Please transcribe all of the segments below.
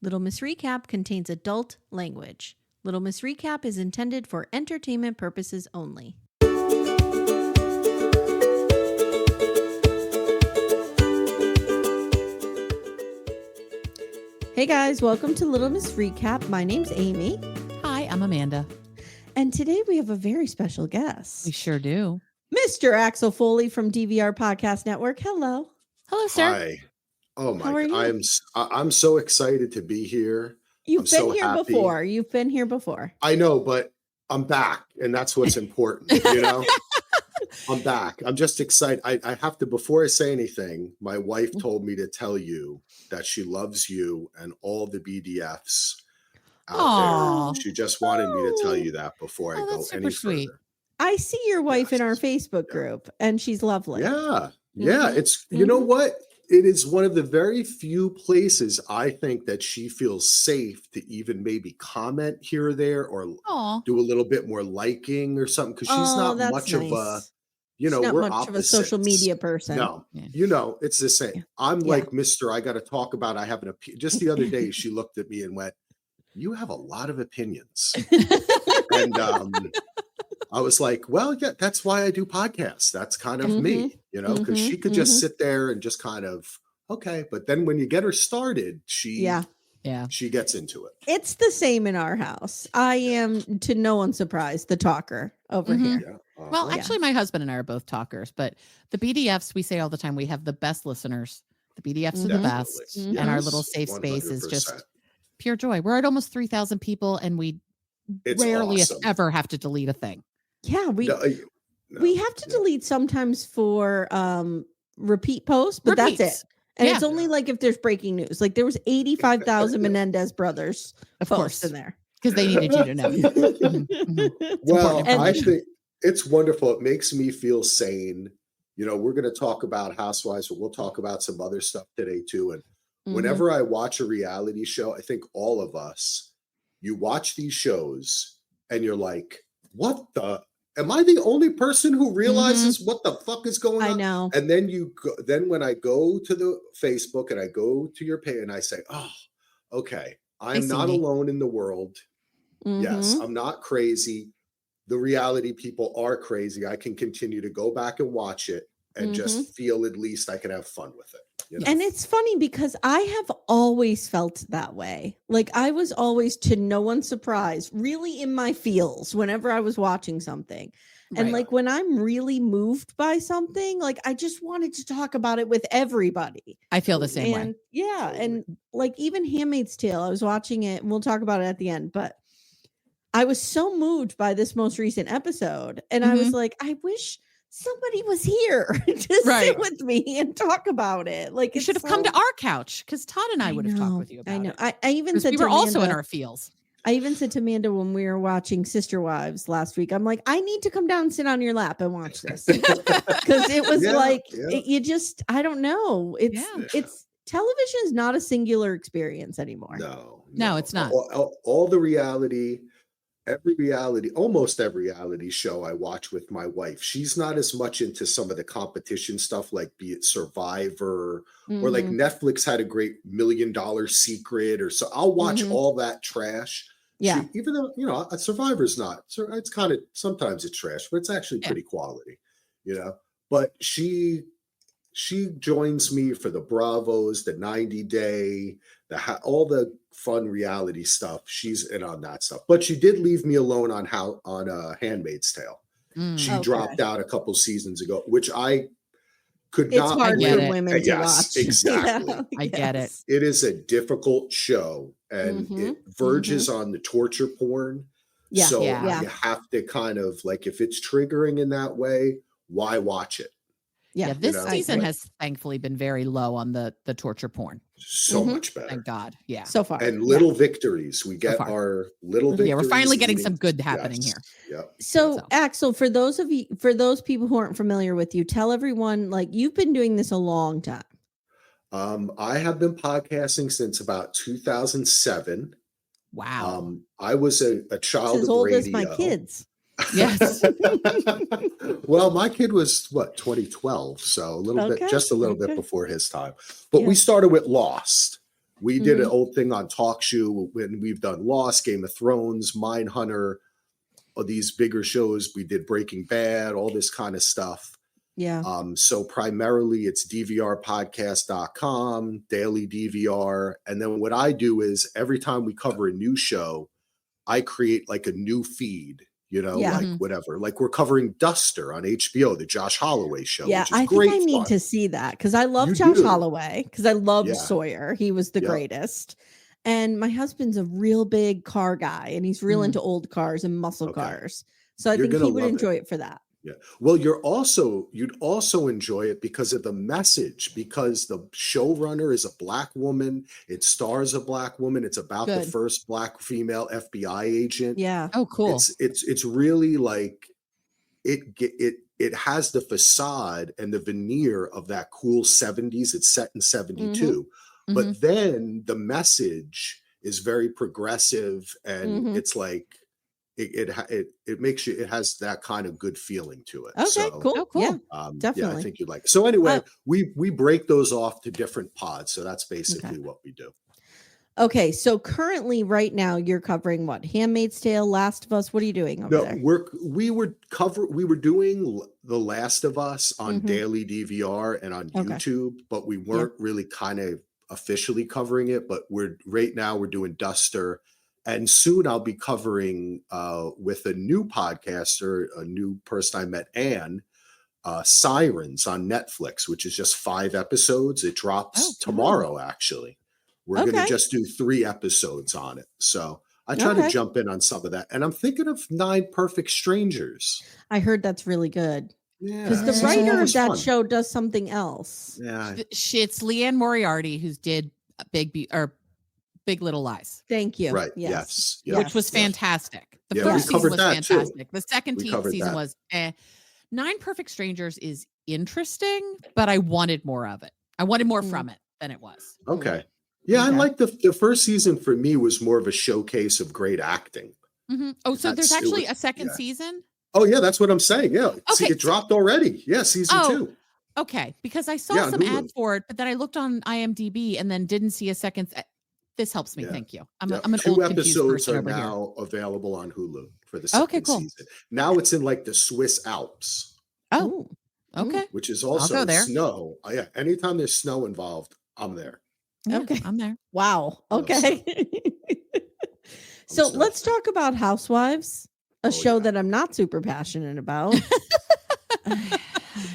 Little Miss Recap contains adult language. Little Miss Recap is intended for entertainment purposes only. Hey guys, welcome to Little Miss Recap. My name's Amy. Hi, I'm Amanda. And today we have a very special guest. We sure do. Mr. Axel Foley from DVR Podcast Network. Hello. Hello, sir. Hi. Oh my How are God. you? I'm so excited to be here. You've I'm been so here happy. before. You've been here before. I know, but I'm back, and that's what's important, you know? I'm back. I'm just excited. I have to, before I say anything, my wife told me to tell you that she loves you and all the BDFs out Aw. there. She just wanted me to tell you that before I Oh, go that's any super sweet. further. I see your wife in our Yes. Facebook group, and she's lovely. Yeah. Mhm. It's, you know what? It is one of the very few places I think that she feels safe to even maybe comment here or there or Aw. do a little bit more liking or something. Cause she's not that's much of a, nice. you know, She's not we're much opposites. of a social media person. No, Yeah. you know, it's the same. Yeah. I'm Yeah. like, Mr. I got to talk about, I have an opinion. Just the other day, she looked at me and went, "You have a lot of opinions." And, I was like, well, yeah, that's why I do podcasts. That's kind of me, you know, because she could just sit there and just kind of, okay. But then when you get her started, she gets into it. It's the same in our house. I am, to no one's surprise, the talker over here. Yeah. Well, actually, my husband and I are both talkers, but the BDFs, we say all the time, we have the best listeners. The BDFs are the best. Definitely. And our Yes, little safe space is just 100%. pure joy. We're at almost 3,000 people, and we It's rarely, if awesome. ever, have to delete a thing. Yeah, we No, have to delete sometimes for repeat posts, but that's Repeats. it. And Yeah. it's only like if there's breaking news. Like there was 85,000 Menendez brothers Of posts course. in there. Because they needed you to know. Well, important. I think it's wonderful. It makes me feel sane. You know, we're going to talk about Housewives, but we'll talk about some other stuff today too. And whenever I watch a reality show, I think all of us, you watch these shows and you're like, what the? Am I the only person who realizes what the fuck is going on? I know. And then then when I go to the Facebook and I go to your page and I say, oh, okay, I'm not alone in the world. Yes, I'm not crazy. The reality people are crazy. I can continue to go back and watch it and just feel at least I can have fun with it. You know? And it's funny because I have always felt that way. Like I was always, to no one's surprise, really in my feels whenever I was watching something. And Right. like when I'm really moved by something, like I just wanted to talk about it with everybody. I feel the same way. And yeah, and like even Handmaid's Tale, I was watching it and we'll talk about it at the end, but I was so moved by this most recent episode. And I was like, I wish somebody was here to sit with me and talk about it. Like you should have come to our couch because Todd and I would have talked with you about it. I even said we to were also in Amanda, our feels. I even said to Amanda when we were watching Sister Wives last week, I'm like, I need to come down and sit on your lap and watch this because it was you just, I don't know. It's television is not a singular experience anymore. No, it's not. All the reality. Almost every reality show I watch with my wife, she's not as much into some of the competition stuff, like be it Survivor or like Netflix had a great $1 Million Secret or so. I'll watch all that trash. Yeah. Even though, you know, Survivor's not, so it's kind of, sometimes it's trash, but it's actually pretty quality, you know, but she joins me for the Bravos, the 90 Day, all the fun reality stuff. She's in on that stuff, but she did leave me alone on Handmaid's Tale. She dropped out a couple seasons ago, which I could not. It's hard for women to watch. Exactly. Yeah. I get it. It is a difficult show, and it verges on the torture porn. Yeah. So you have to kind of like, if it's triggering in that way, why watch it? Yeah, this season has thankfully been very low on the torture porn. So much better. Thank God. Yeah. So far. And little victories. We get our little victories. Yeah, we're finally getting some good happening here. Yep. So Axel, for those people who aren't familiar with you, tell everyone, like, you've been doing this a long time. I have been podcasting since about 2007. Wow. I was a child as of old radio. as my kids. Yes. Well, my kid was 2012, so just a little bit before his time. But we started with Lost. We did an old thing on TalkShoe when we've done Lost, Game of Thrones, Mindhunter, all these bigger shows. We did Breaking Bad, all this kind of stuff. Yeah. So primarily it's dvrpodcast.com, daily DVR. And then what I do is every time we cover a new show, I create like a new feed, like whatever. Like we're covering Duster on HBO, the Josh Holloway show. Yeah, which is I great think I need fun. to see that because I love You Josh do. Holloway because I loved Yeah. Sawyer. He was the greatest. And my husband's a real big car guy and he's real into old cars and muscle cars. So I think he would enjoy it for that. Yeah. Well, you'd also enjoy it because of the message, because the showrunner is a Black woman. It stars a Black woman. It's about the first Black female FBI agent. Yeah. Oh, cool. It's really like it has the facade and the veneer of that cool 70s. It's set in 72. But then the message is very progressive and it's like it makes you, it has that kind of good feeling to it. Okay, so, cool. Oh, cool. Yeah, definitely. Yeah, I think you'd like it. So anyway, we break those off to different pods. So that's basically what we do. Okay, so currently right now you're covering what? Handmaid's Tale, Last of Us. What are you doing over there? We were doing The Last of Us on daily DVR and on YouTube, but we weren't really kind of officially covering it. But right now we're doing Duster. And soon I'll be covering with a new podcaster, a new person I met, Anne, Sirens on Netflix, which is just 5 episodes. It drops tomorrow, actually. We're going to just do 3 episodes on it. So I try to jump in on some of that. And I'm thinking of 9 Perfect Strangers. I heard that's really good. Yeah. Because the writer of that show does something else. Yeah. It's Leanne Moriarty who's did Big Little Lies. Thank you. Right. Yes. Which was fantastic. The Yeah, first we season was covered that, too. fantastic. The second season was 9 Perfect Strangers is interesting, but I wanted more of it. I wanted more from it than it was. Okay. Yeah, I like the first season for me was more of a showcase of great acting. Oh, so there's actually a second season? Oh, yeah, that's what I'm saying. Yeah. Okay. See, it dropped already. Yeah, season 2. Okay, because I saw some ads for it, but then I looked on IMDb and then didn't see a second. This helps me. Thank you. I'm an 2 old confused episodes person are over now available on Hulu for the second season. Now it's in like the Swiss Alps. Oh, okay. Which is also go there. snow. Yeah, anytime there's snow involved, I'm there. Yeah, Okay. I'm there. Wow. Okay. So let's talk about Housewives, a show that I'm not super passionate about.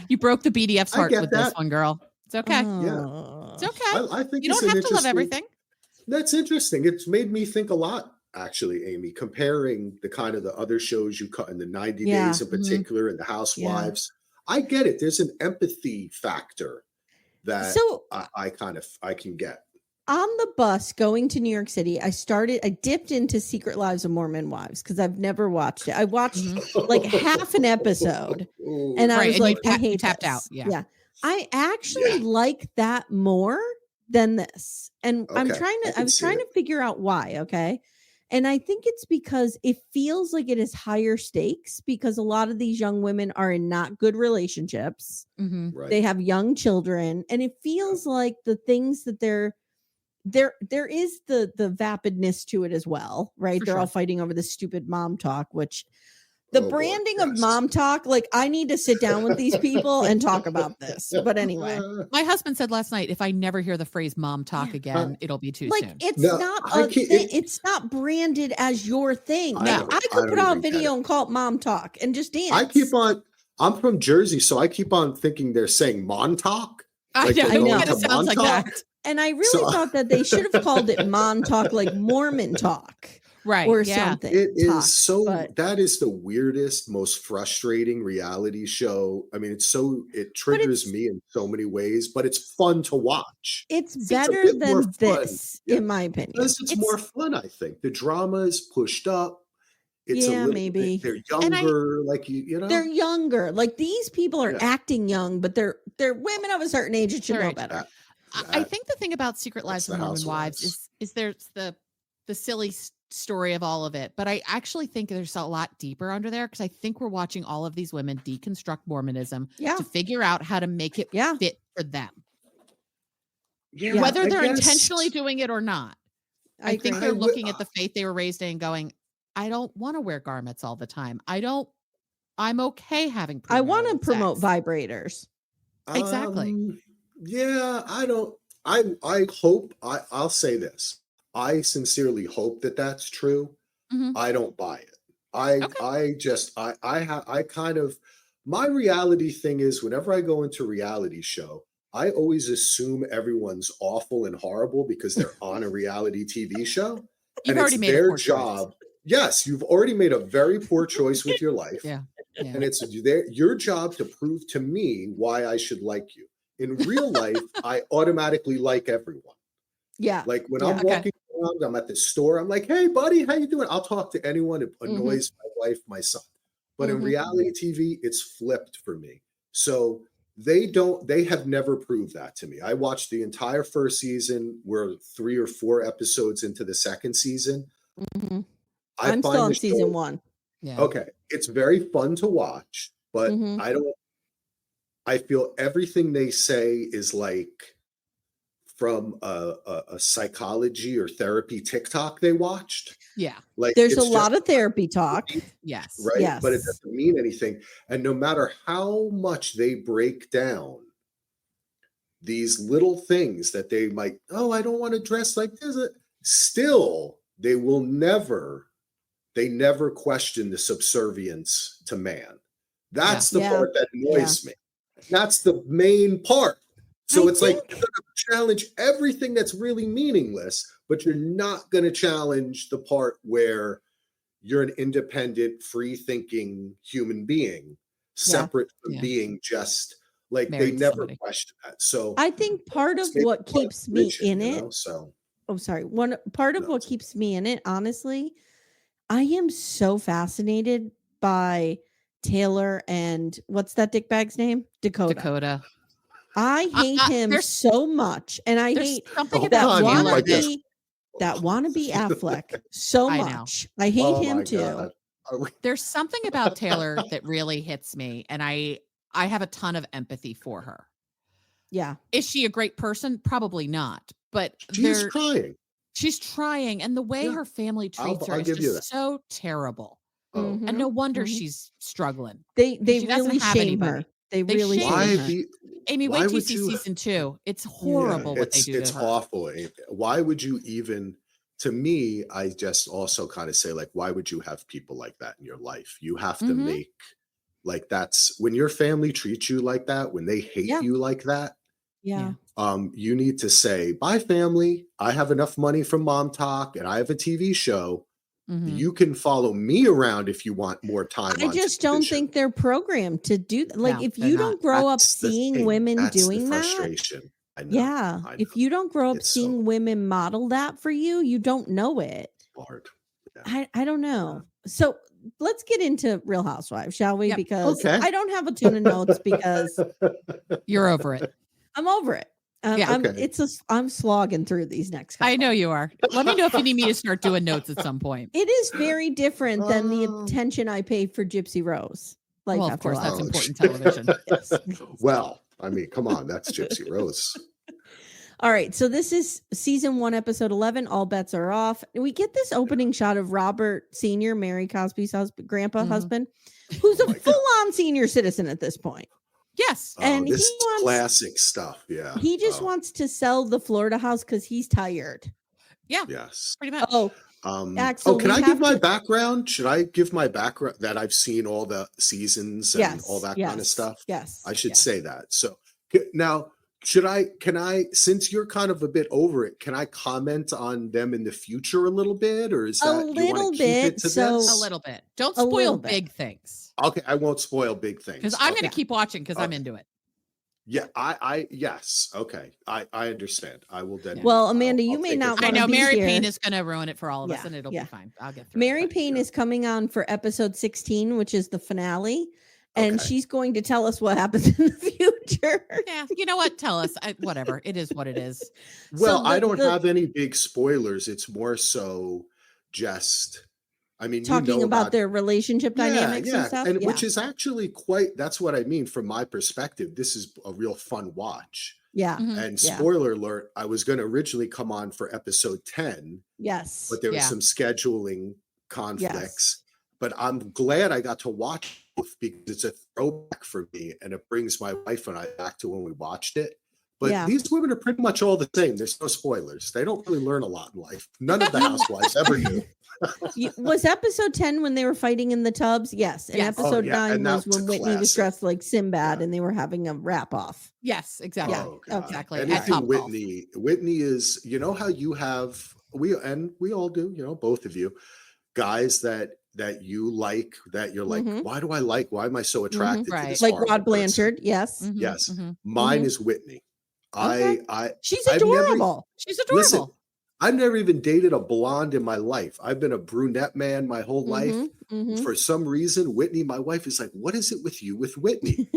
You broke the BDF's heart with that. this one, girl. It's okay. Yeah. It's okay. I think You don't have to love everything. That's interesting. It's made me think a lot, actually, Amy, comparing the kind of the other shows you cut in the 90 days in particular and the Housewives. I get it. There's an empathy factor that I can get. On the bus going to New York City, I dipped into Secret Lives of Mormon Wives because I've never watched it. I watched like half an episode and I was like, I hate tapped this. out. Yeah. I actually like that more than this. And I was trying to figure out why. Okay. And I think it's because it feels like it is higher stakes because a lot of these young women are in not good relationships. Right. They have young children and it feels like the things that there is the vapidness to it as well, right? They're all fighting over this stupid mom talk, which the branding of mom talk, like I need to sit down with these people and talk about this. But anyway, my husband said last night, if I never hear the phrase mom talk again, it'll be too soon. It's not branded as your thing. I could put out a video and call it mom talk and just dance. I'm from Jersey, so I keep on thinking they're saying Montauk. I know. It sounds like that. And I really thought that they should have called it Montauk, like Mormon talk. Right. Or something. It is that is the weirdest, most frustrating reality show. I mean, it triggers me in so many ways, but it's fun to watch. It's better than this, in my opinion. It's more fun, I think. The drama is pushed up. It's maybe. They're younger, They're younger. Like these people are acting young, but they're women of a certain age and should know better. I think the thing about Secret Lives of Mormon Wives is there's the silly story of all of it, but I actually think there's a lot deeper under there because I think we're watching all of these women deconstruct Mormonism to figure out how to make it fit for them. Yeah, whether I they're guess. intentionally doing it or not. I think agree. they're looking at the faith they were raised in and going, I don't want to wear garments all the time. I'm okay having I want to premarital promote sex. vibrators. Exactly. Yeah, I don't. I hope. I'll say this. I sincerely hope that that's true. Mhm. I don't buy it. Okay. I kind of, my reality thing is whenever I go into reality show, I always assume everyone's awful and horrible because they're on a reality TV show. You've And already it's made a their poor choice. job. Yes, you've already made a very poor choice with your life. Yeah. And it's your job to prove to me why I should like you. In real life, I automatically like everyone. Yeah. Like when Yeah. I'm walking around, I'm at the store, I'm like, hey, buddy, how you doing? I'll talk to anyone. It annoys my wife, my son. But in reality TV, it's flipped for me. So they have never proved that to me. I watched the entire first season. We're 3 or 4 episodes into the second season. I'm still on season 1. Yeah. Okay. It's very fun to watch, but I feel everything they say is like from a psychology or therapy TikTok they watched. Yeah. Like There's a lot of therapy talk. Yes. Right. Yes. But it doesn't mean anything. And no matter how much they break down these little things that they might, oh, I don't want to dress like this. Still, they never question the subservience to man. That's the part that annoys me. That's the main part. So it's like you're going to challenge everything that's really meaningless, but you're not going to challenge the part where you're an independent, free-thinking human being, separate from being just like married they never somebody. question that. So I think part of what keeps me in it. Part of what keeps me in it, honestly, I am so fascinated by Taylor and what's that dickbag's name? Dakota. I hate him so much, and I hate that wannabe Affleck so much. I hate him too. There's something about Taylor that really hits me, and I have a ton of empathy for her. Yeah. Is she a great person? Probably not, but she's trying. She's trying, and the way her family treats her is just so terrible. And no wonder she's struggling. They really shame her. They really shame her. Amy, wait till you see season 2. It's horrible what they do to her. It's awful. Why would you even, to me, I just also kind of say, like, why would you have people like that in your life? You have to make, like, that's, when your family treats you like that, when they hate you like that, you need to say, bye, family. I have enough money from Mom Talk, and I have a TV show. You can follow me around if you want more time. I just don't think they're programmed to do that. Like, if you don't grow up seeing women doing that, I know. If you don't grow up seeing women model that for you, you don't know it. Hard. Yeah. I don't know. So let's get into Real Housewives, shall we? Because I don't have a ton of notes because you're over it. I'm over it. I'm slogging through these next couple. I know you are. Let me know if you need me to start doing notes at some point. It is very different than the attention I pay for Gypsy Rose. Well, of course, that's important television. Yes. Well, I mean, come on, that's Gypsy Rose. All right, so this is season 1, episode 11. All bets are off. We get this opening shot of Robert Sr., Mary Cosby's husband, who's a full-on senior citizen at this point. Yes. And this is classic stuff. Yeah. He just wants to sell the Florida house because he's tired. Yeah. Yes. Pretty much. Axel, can I give my background? Should I give my background that I've seen all the seasons and all that kind of stuff? Yes. I should say that. So now, can I, since you're kind of a bit over it, can I comment on them in the future a little bit? Or is that a little bit? A little bit. Don't spoil big things. Okay, I won't spoil big things. Because I'm going to keep watching because I'm into it. Yeah, yes. Okay. I understand. I will then. Well, Amanda, you may not want to I know be Mary here. Payne is going to ruin it for all of us, and it'll be fine. I'll get through Mary Payne is coming on for episode 16, which is the finale. And she's going to tell us what happens in the future. Yeah, you know what? Tell us. Whatever. It is what it is. Well, I don't have any big spoilers. It's more so just, I mean, talking about their relationship dynamics and stuff. And which is actually that's what I mean from my perspective. This is a real fun watch. Yeah. And spoiler alert, I was going to originally come on for episode 10. Yes. But there was some scheduling conflicts. But I'm glad I got to watch it because it's a throwback for me, and it brings my wife and I back to when we watched it. But these women are pretty much all the same. There's no spoilers. They don't really learn a lot in life. None of the housewives ever do. Was episode 10 when they were fighting in the tubs? Yes. And episode 9 was when Whitney was dressed like Sinbad and they were having a wrap off. Yes, exactly. Exactly. Anything Whitney is, you know how you have, we all do, you know, both of you, guys that you like, that you're like, why am I so attracted to this? Like Rod Blanchard. Yes. Yes. Mine is Whitney. She's adorable. She's adorable. Listen, I've never even dated a blonde in my life. I've been a brunette man my whole life. For some reason, Whitney, my wife, is like, what is it with you with Whitney?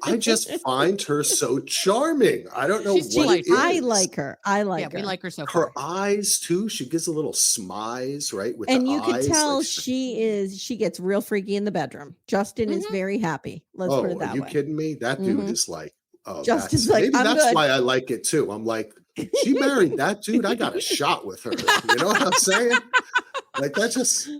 I just find her so charming. I don't know what it is. I like her. her. We like her so far. Her eyes too. She gives a little smize, right? With and the you eyes. can tell she gets real freaky in the bedroom. Justin is very happy. Let's put it that way. Are you kidding me? That dude is like, Justin's like, maybe that's why I like it too. I'm like, she married that dude. I got a shot with her. You know what I'm saying? Like that's just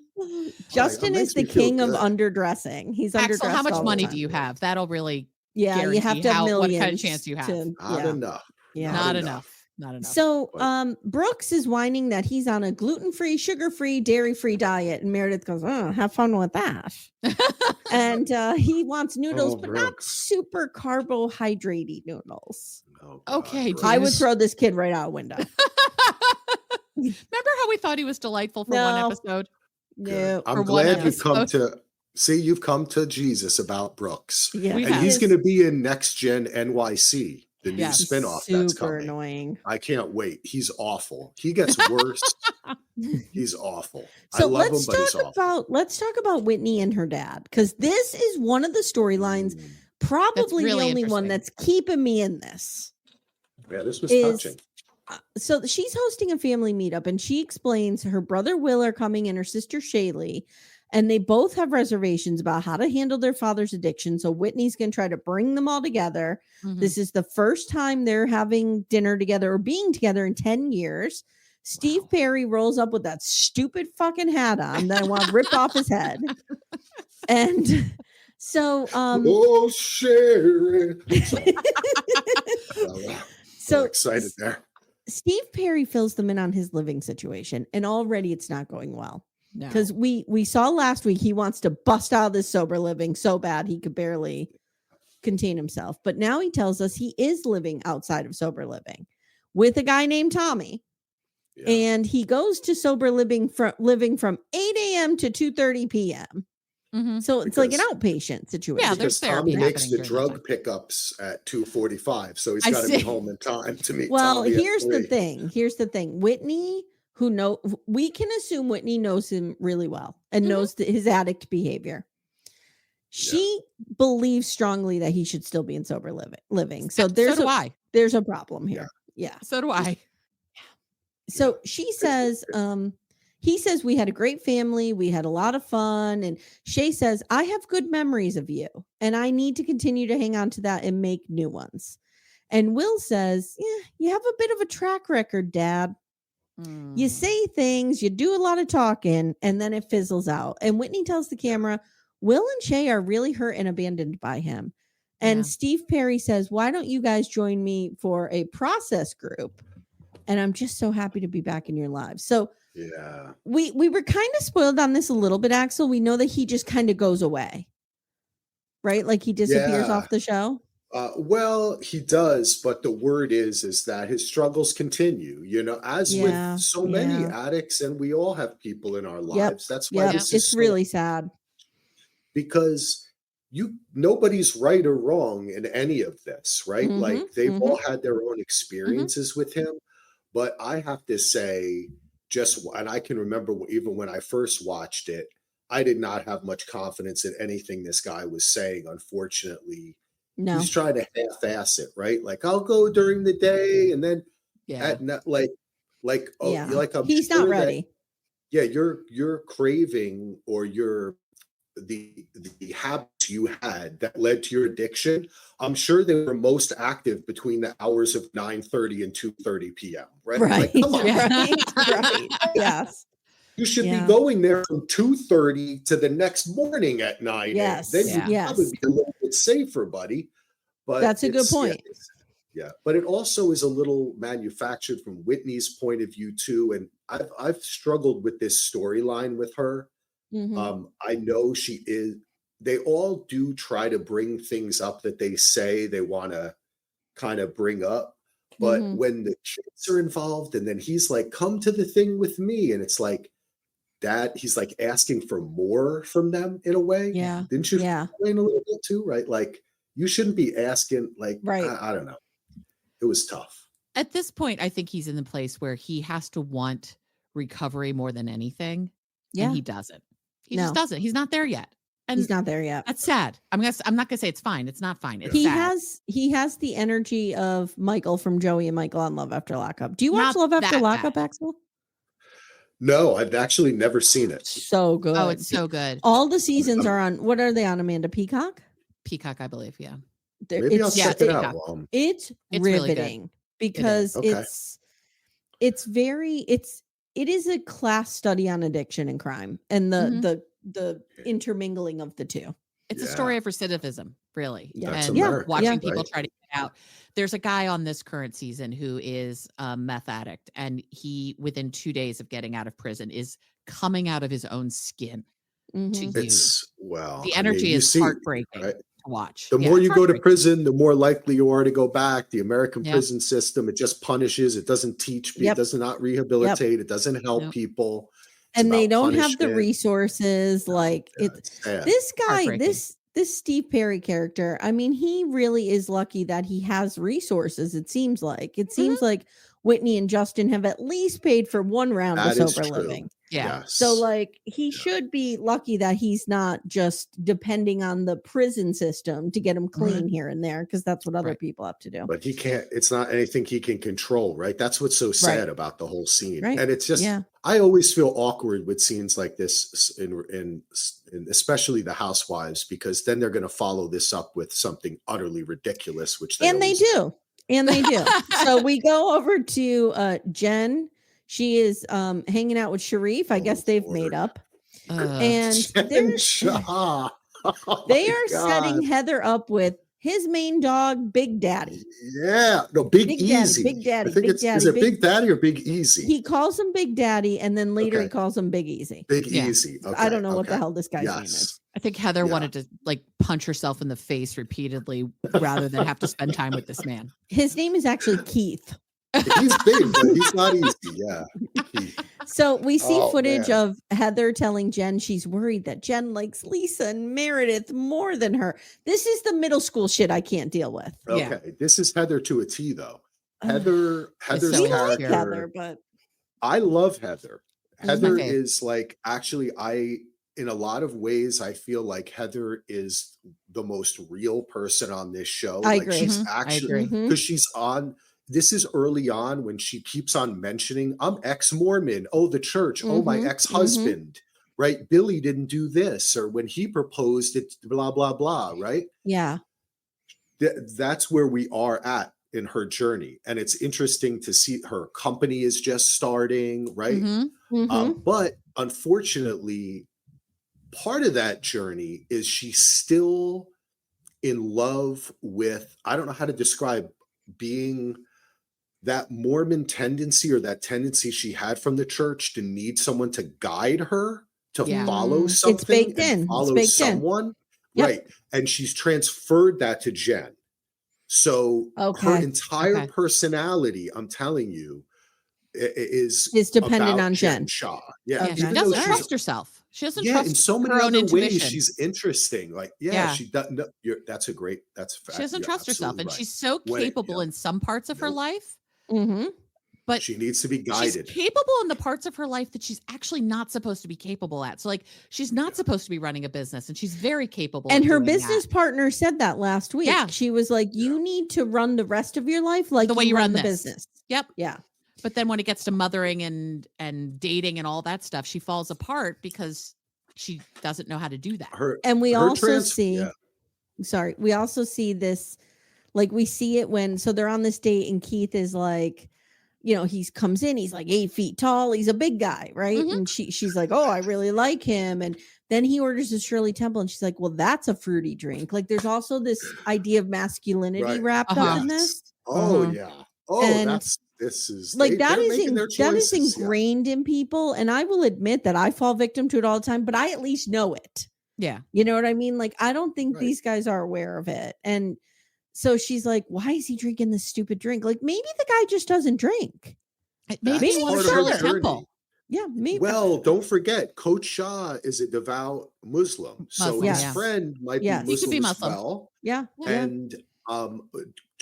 Justin is the king of underdressing. He's Axel, underdressed. how much money do you have? That'll really you have to have millions. What kind of chance you have? Not enough. Not enough. So Brooks is whining that he's on a gluten-free, sugar-free, dairy-free diet, and Meredith goes, "Oh, have fun with that." And he wants noodles, but not super carbohydrate noodles. Okay, I would throw this kid right out a window. Remember how we thought he was delightful for one episode? No, I'm glad you've come to Jesus about Brooks. Yeah, and he's going to be in Next Gen NYC. The new spinoff that's coming. Annoying. I can't wait. He's awful. He gets worse. He's awful. So I love him, but he's awful. Let's talk about Whitney and her dad, because this is one of the storylines, probably the only one that's keeping me in this. Yeah, this was touching. So she's hosting a family meetup, and she explains her brother Will are coming and her sister Shaylee. And they both have reservations about how to handle their father's addiction. So Whitney's going to try to bring them all together. This is the first time they're having dinner together or being together in 10 years. Steve Perry rolls up with that stupid fucking hat on that I want to rip off his head. And so, Sharrieff. So excited there. Steve Perry fills them in on his living situation, and already it's not going well. Because we saw last week he wants to bust out of this sober living so bad he could barely contain himself. But now he tells us he is living outside of sober living with a guy named Tommy. Yeah. And he goes to sober living from 8 a.m. to 2:30 p.m. So it's like an outpatient situation. Yeah, there's Tommy makes the drug pickups at 2:45, so he's got to be home in time to meet. Well, Tommy here's the thing. Whitney, we can assume Whitney knows him really well and knows his addict behavior. She believes strongly that he should still be in sober living. So there's a problem here. Yeah. So do I. So she says, he says, we had a great family. We had a lot of fun. And Shay says, I have good memories of you and I need to continue to hang on to that and make new ones. And Will says, yeah, you have a bit of a track record, Dad. You say things, you do a lot of talking, and then it fizzles out. And Whitney tells the camera, Will and Shay are really hurt and abandoned by him. And Steve Perry says, why don't you guys join me for a process group? And I'm just so happy to be back in your lives. So we were kind of spoiled on this a little bit, Axel. We know that he just kind of goes away, right? Like he disappears off the show. Well, he does, but the word is that his struggles continue, as with so many addicts, and we all have people in our lives. That's why this is really sad. Because nobody's right or wrong in any of this, right? Like they've all had their own experiences with him. But I have to say, and I can remember even when I first watched it, I did not have much confidence in anything this guy was saying, unfortunately. No. He's trying to half-ass it, right? Like, I'll go during the day, and then at night, he's not ready. You're craving, or the habits you had that led to your addiction, I'm sure they were most active between the hours of 9:30 and 2:30 p.m. Right? Right. Like, come on. Right. Yes. You should be going there from 2:30 to the next morning at 9. Yes. Then you'd probably be a little bit safer, buddy. But that's a good point. Yeah, but it also is a little manufactured from Whitney's point of view too. And I've struggled with this storyline with her. I know she is. They all do try to bring things up that they say they want to kind of bring up. But when the kids are involved, and then he's like, come to the thing with me. And it's like, Dad, he's like asking for more from them in a way. Yeah. Didn't you explain a little bit too, right? Like, you shouldn't be asking, like, I don't know. It was tough. At this point, I think he's in the place where he has to want recovery more than anything. Yeah. And he doesn't. He just doesn't. He's not there yet. And he's not there yet. That's sad. I'm not gonna say it's fine. It's not fine. It's he sad. has the energy of Michael from Joey and Michael on Love After Lockup. Do you watch Love After Lockup, Axel? No, I've actually never seen it. So good. Oh, it's so good. All the seasons are on. What are they on, Amanda? Peacock? Peacock, I believe. Yeah. Maybe I'll check it out. It's riveting really because it is a class study on addiction and crime and the intermingling of the two. It's a story of recidivism, really. That's and watching people try to get out. There's a guy on this current season who is a meth addict, and he, within 2 days of getting out of prison, is coming out of his own skin to use. The energy is heartbreaking. Right? To watch. The more you go to prison, the more likely you are to go back. The American prison system, it just punishes. It doesn't teach people. It does not rehabilitate. It doesn't help people. And they don't have the resources. Like this guy, this Steve Perry character. I mean, he really is lucky that he has resources. It seems like Whitney and Justin have at least paid for one round of sober living. Yeah. Yes. So like he should be lucky that he's not just depending on the prison system to get him clean here and there, because that's what other people have to do. But he can't, it's not anything he can control, right? That's what's so sad about the whole scene. Right. And it's just I always feel awkward with scenes like this in especially the Housewives, because then they're going to follow this up with something utterly ridiculous, which they do. And they do. So we go over to Jen. She is hanging out with Sharrieff. I guess they've made up. And they are setting Heather up with his main dog, Big Daddy. Yeah. No, Big Easy. Big Daddy. I think is it Big Daddy or Big Easy? He calls him Big Daddy, and then later he calls him Big Easy. Big Easy. Okay. I don't know what the hell this guy's name is. I think Heather wanted to like punch herself in the face repeatedly rather than have to spend time with this man. His name is actually Keith. He's big, but he's not easy. Yeah. So we see footage of Heather telling Jen she's worried that Jen likes Lisa and Meredith more than her. This is the middle school shit I can't deal with. Okay. This is Heather to a T, though. Heather's so character. like Heather, but I love Heather. Heather is like, actually, in a lot of ways, I feel like Heather is the most real person on this show. I like agree. She's actually, because she's on. This is early on when she keeps on mentioning, I'm ex-Mormon. Oh, the church. Oh, my ex-husband. Right? Billy didn't do this. Or when he proposed it, blah, blah, blah. Right? Yeah. That's where we are at in her journey. And it's interesting to see her company is just starting. Right? But unfortunately, part of that journey is she's still in love with, I don't know how to describe being that Mormon tendency, or that tendency she had from the church to need someone to guide her to follow something. It's baked in. Follow someone. Yep. Right. And she's transferred that to Jen. So her entire personality, I'm telling you, is dependent on Jen Shaw. Yeah. She doesn't trust herself. She doesn't trust in so many her own other intuition. ways. She's interesting. Like, she doesn't. That's a great. That's she doesn't trust herself, and she's so capable in some parts of her life. But she needs to be guided. She's capable in the parts of her life that she's actually not supposed to be capable at. So, like, she's not supposed to be running a business, and she's very capable. And her business partner said that last week. Yeah, she was like, "You need to run the rest of your life like the way you run the business." Yep. Yeah. But then when it gets to mothering and dating and all that stuff, she falls apart because she doesn't know how to do that. And we also see this, like we see it when, so they're on this date and Keith is like, you know, he comes in, he's like 8 feet tall. He's a big guy. Right. Mhm. And she's like, oh, I really like him. And then he orders a Shirley Temple and she's like, well, that's a fruity drink. Like there's also this idea of masculinity wrapped up in this. Oh yeah. Oh, And this is like that that is ingrained in people. And I will admit that I fall victim to it all the time, but I at least know it. Yeah. You know what I mean? Like, I don't think Right. these guys are aware of it. And so she's like, why is he drinking this stupid drink? Like, maybe the guy just doesn't drink. Maybe he wants Shirley Temple. Yeah, maybe. Well, don't forget, Coach Shah is a devout Muslim. So his friend might be Muslim, he could be as Muslim. well. Yeah. And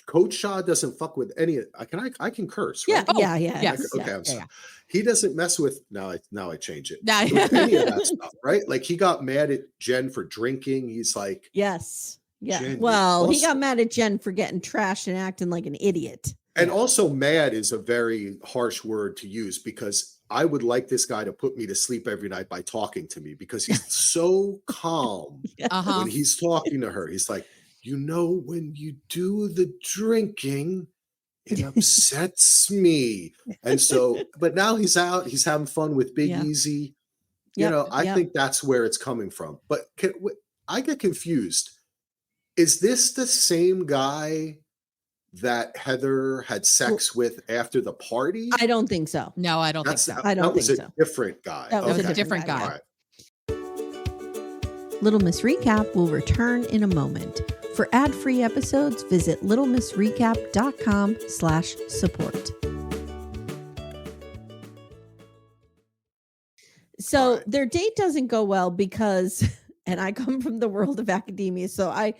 Coach Shah doesn't fuck with any. I can curse. Yeah. Right? Yeah. Yes. Okay. I'm sorry. He doesn't mess with. Now I change it. Nah. With any of that stuff, right? Like he got mad at Jen for drinking. He's like, yes. Yeah. Jen, well, he also- got mad at Jen for getting trashed and acting like an idiot. And also, mad is a very harsh word to use because I would like this guy to put me to sleep every night by talking to me because he's so calm when he's talking to her. He's like, you know, when you do the drinking, it upsets me. And so, but now he's out, he's having fun with Big Easy. You know, I think that's where it's coming from. But I get confused. Is this the same guy that Heather had sex with after the party? I don't think so. No, I don't think so. I don't think so. That was a different guy. That was a different guy. All right. Little Miss Recap will return in a moment. For ad-free episodes, visit littlemissrecap.com/support. So their date doesn't go well because, and I come from the world of academia, so I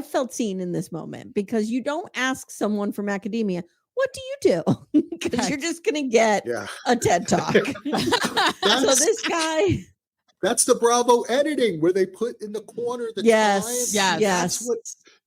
felt seen in this moment because you don't ask someone from academia, what do you do? Because you're just going to get a TED Talk. So this guy... That's the Bravo editing where they put in the corner the time.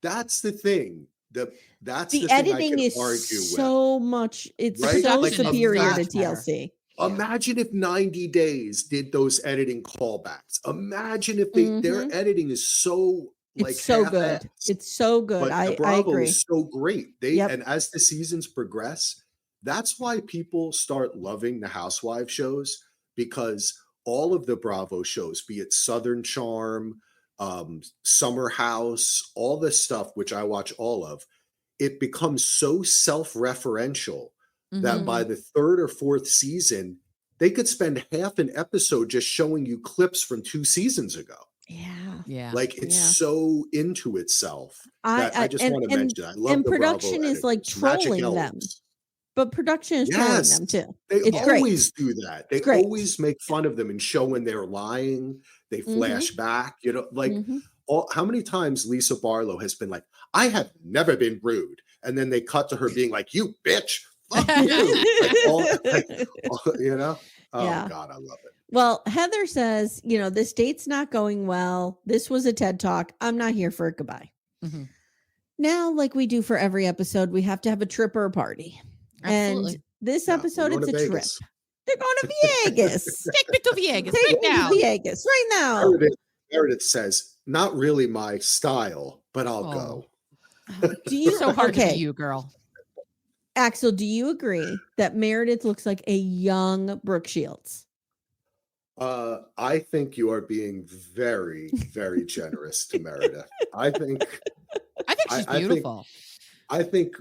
That's the thing. That's the editing thing I is can argue so much. It's right? so Like, superior to TLC. Imagine if 90 Days did those editing callbacks. Imagine if their editing is so it's so good. It's so good. But the Bravo I agree. is so great. And as the seasons progress, that's why people start loving the Housewives shows because all of the Bravo shows, be it Southern Charm, Summer House, all this stuff, which I watch all of, it becomes so self-referential that by the 3rd or 4th season, they could spend half an episode just showing you clips from 2 seasons ago. Yeah. Like it's so into itself. I just want to mention that. I love and the production Bravo is like trolling them. But production is trolling them too. They always do that. They always make fun of them and show when they're lying. They flash back. You know, like how many times Lisa Barlow has been like, I have never been rude. And then they cut to her being like, you bitch. Fuck you. You know? Oh God, I love it. Well, Heather says, you know, this date's not going well. This was a TED Talk. I'm not here for it. Goodbye. Now, like we do for every episode, we have to have a trip or a party. Absolutely. And this episode, it's a trip. They're going to Vegas. Take me to Vegas Take right me now. to Vegas right now. Meredith says, not really my style, but I'll go. Do you so hard to be you, girl? Axel, do you agree that Meredith looks like a young Brooke Shields? I think you are being very, very generous to Meredith. I think she's beautiful. I think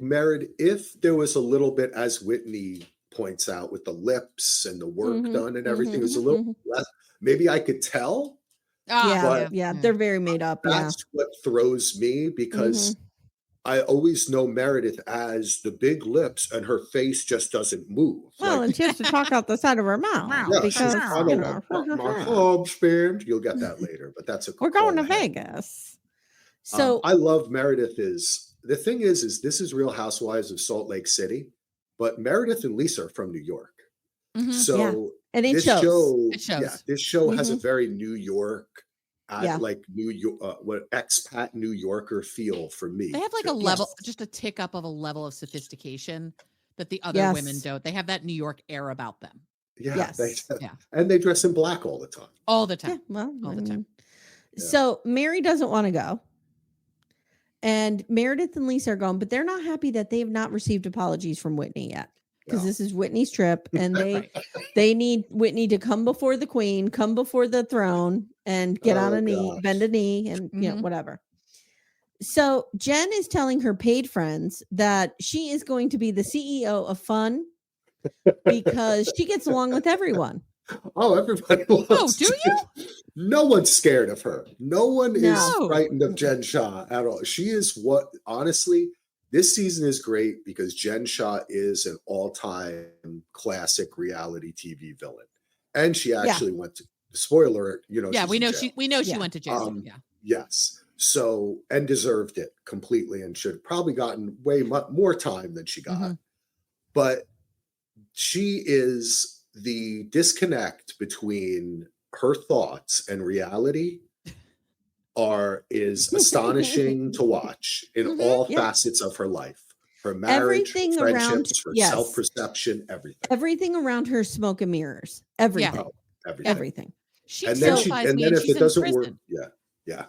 Meredith, if there was a little bit, as Whitney points out, with the lips and the work done and everything, is a little less. Maybe I could tell. They're very made up. That's what throws me because I always know Meredith as the big lips and her face just doesn't move. Well, and she has to talk out the side of her mouth. Because my husband. You'll get that later, but that's we're going to Vegas. So I love Meredith. The thing is this is Real Housewives of Salt Lake City, but Meredith and Lisa are from New York. So and it this shows. This show has a very New York, like New York, what expat New Yorker feel for me. They have like a level, just a tick up of a level of sophistication that the other women don't. They have that New York air about them. Yeah, Yes. And they dress in black all the time. All the time. Yeah, well, All the time. So Mary doesn't want to go. And Meredith and Lisa are going, but they're not happy that they have not received apologies from Whitney yet. Because this is Whitney's trip, and they need Whitney to come before the queen, come before the throne, and get on a knee, bend a knee, and you know, whatever. So Jen is telling her paid friends that she is going to be the CEO of Fun because she gets along with everyone. Oh, everybody loves. Do you? No one's scared of her. No one is frightened of Jen Shah at all. She is honestly, this season is great because Jen Shah is an all-time classic reality TV villain. And she actually went to, spoiler, you know. Yeah, we know she went to jail. Yes. So, and deserved it completely and should have probably gotten way more time than she got. But she is the disconnect between her thoughts and reality is astonishing to watch in all facets of her life. Her marriage, friendships, her self-perception, everything. Everything around her, smoke and mirrors. Everything. Everything. And then if it doesn't work,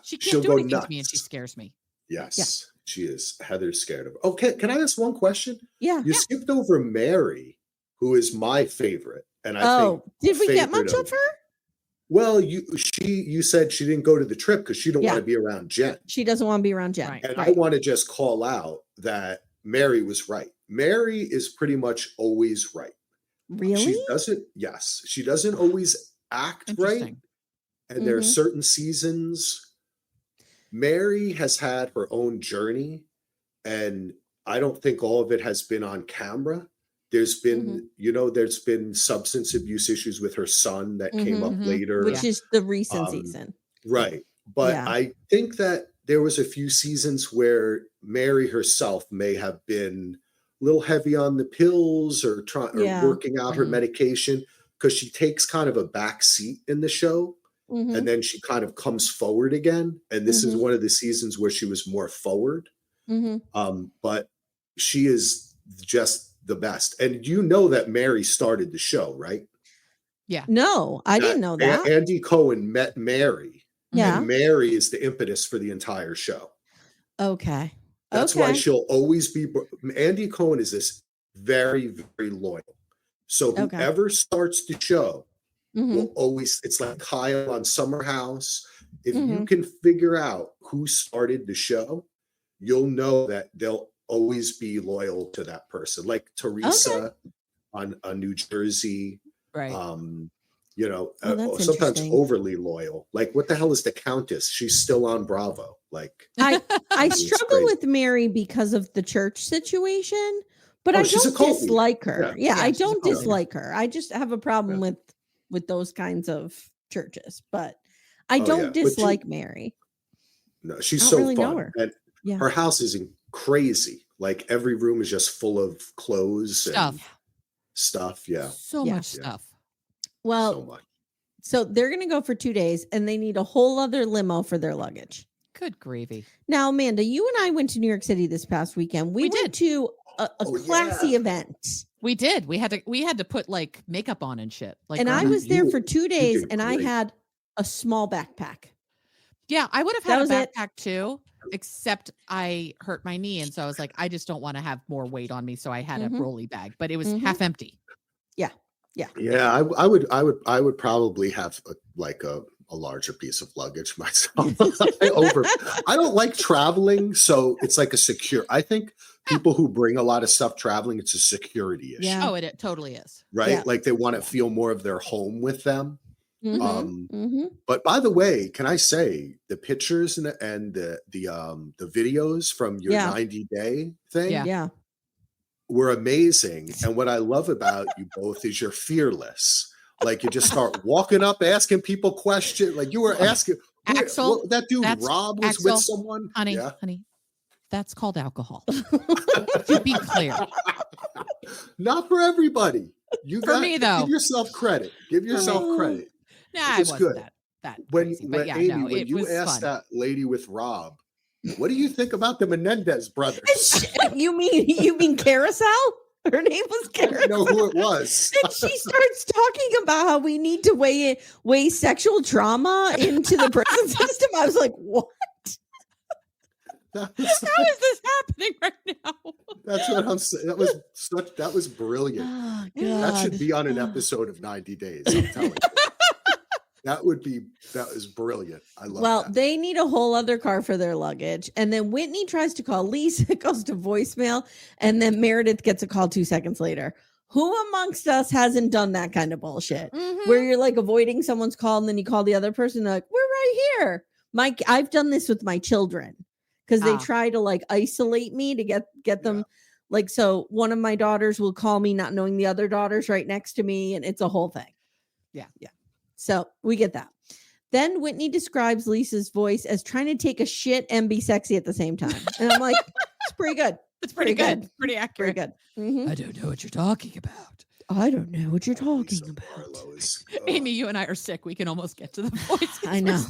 she can't she'll do go anything nuts. to me, and she scares me. Yes, she is. Heather's scared of. Okay, can I ask one question? Yeah. You skipped over Mary, who is my favorite, and I think. Did we get much of her? Well, you said she didn't go to the trip because she don't want to be around Jen. She doesn't want to be around Jen. And I want to just call out that Mary was right. Mary is pretty much always right. Really? She doesn't always act right. And there are certain seasons. Mary has had her own journey, and I don't think all of it has been on camera. There's been, there's been substance abuse issues with her son that came up later. Which is the recent season. Right. But I think that there was a few seasons where Mary herself may have been a little heavy on the pills or working out her medication, because she takes kind of a back seat in the show. And then she kind of comes forward again. And this is one of the seasons where she was more forward. But she is just the best. And you know that Mary started the show, right? Yeah. No, I didn't know that. Andy Cohen met Mary. Yeah. And Mary is the impetus for the entire show. Okay. That's why she'll always be. Andy Cohen is this very, very loyal. So whoever starts the show will always, it's like Kyle on Summer House. If you can figure out who started the show, you'll know that they'll always be loyal to that person. Like Teresa on New Jersey. Right. Sometimes overly loyal. Like, what the hell is the Countess? She's still on Bravo. Like, I struggle with Mary because of the church situation, but I don't dislike her. I don't dislike her. I just have a problem with those kinds of churches, but I don't dislike Mary. No, she's so really fun. And her house is crazy. Like, every room is just full of clothes and stuff. Yeah. So much stuff. Well, so they're going to go for 2 days, and they need a whole other limo for their luggage. Good gravy. Now, Amanda, you and I went to New York City this past weekend. We went to a classy event. We did. We had to put like makeup on and shit. Like, and I was there for 2 days, and I had a small backpack. Yeah, I would have had a backpack too, except I hurt my knee, and so I was like, I just don't want to have more weight on me, so I had a rolly bag, but it was half empty. Yeah. I would probably have a larger piece of luggage myself. I don't like traveling, so it's like a secure. I think people who bring a lot of stuff traveling, it's a security issue. Yeah. Oh, it totally is. Right? Yeah. Like, they want to feel more of their home with them. But by the way, can I say the pictures and the videos from your 90-day thing were amazing. And what I love about you both is you're fearless. Like, you just start walking up, asking people questions. Like, you were asking Axel, that dude Rob was with someone. Honey, that's called alcohol. To be clear. Not for everybody. For me, though. Give yourself credit. Give yourself credit. Nah, it wasn't that crazy. When you asked that lady with Rob, what do you think about the Menendez brothers? You mean Carousel? Her name was I didn't know who it was. And she starts talking about how we need to weigh sexual trauma into the prison system. I was like, what? How is this happening right now? That's what I'm saying. That was brilliant. Oh, That should God. be on an episode of 90 Days. I'm telling you. That was brilliant. I love Well, that. they need a whole other car for their luggage. And then Whitney tries to call Lisa, it goes to voicemail. And then Meredith gets a call 2 seconds later. Who amongst us hasn't done that kind of bullshit? Where you're like avoiding someone's call and then you call the other person, they're like, we're right here. I've done this with my children because they try to like isolate me to get them. Like, so one of my daughters will call me not knowing the other daughter's right next to me. And it's a whole thing. Yeah. So we get that. Then Whitney describes Lisa's voice as trying to take a shit and be sexy at the same time. And I'm like, it's pretty good. It's pretty good. good. Pretty accurate. Pretty good. I don't know what you're talking about. I don't know what you're talking Lisa about. Barlow is, Amy, you and I are sick. We can almost get to the voice. I know.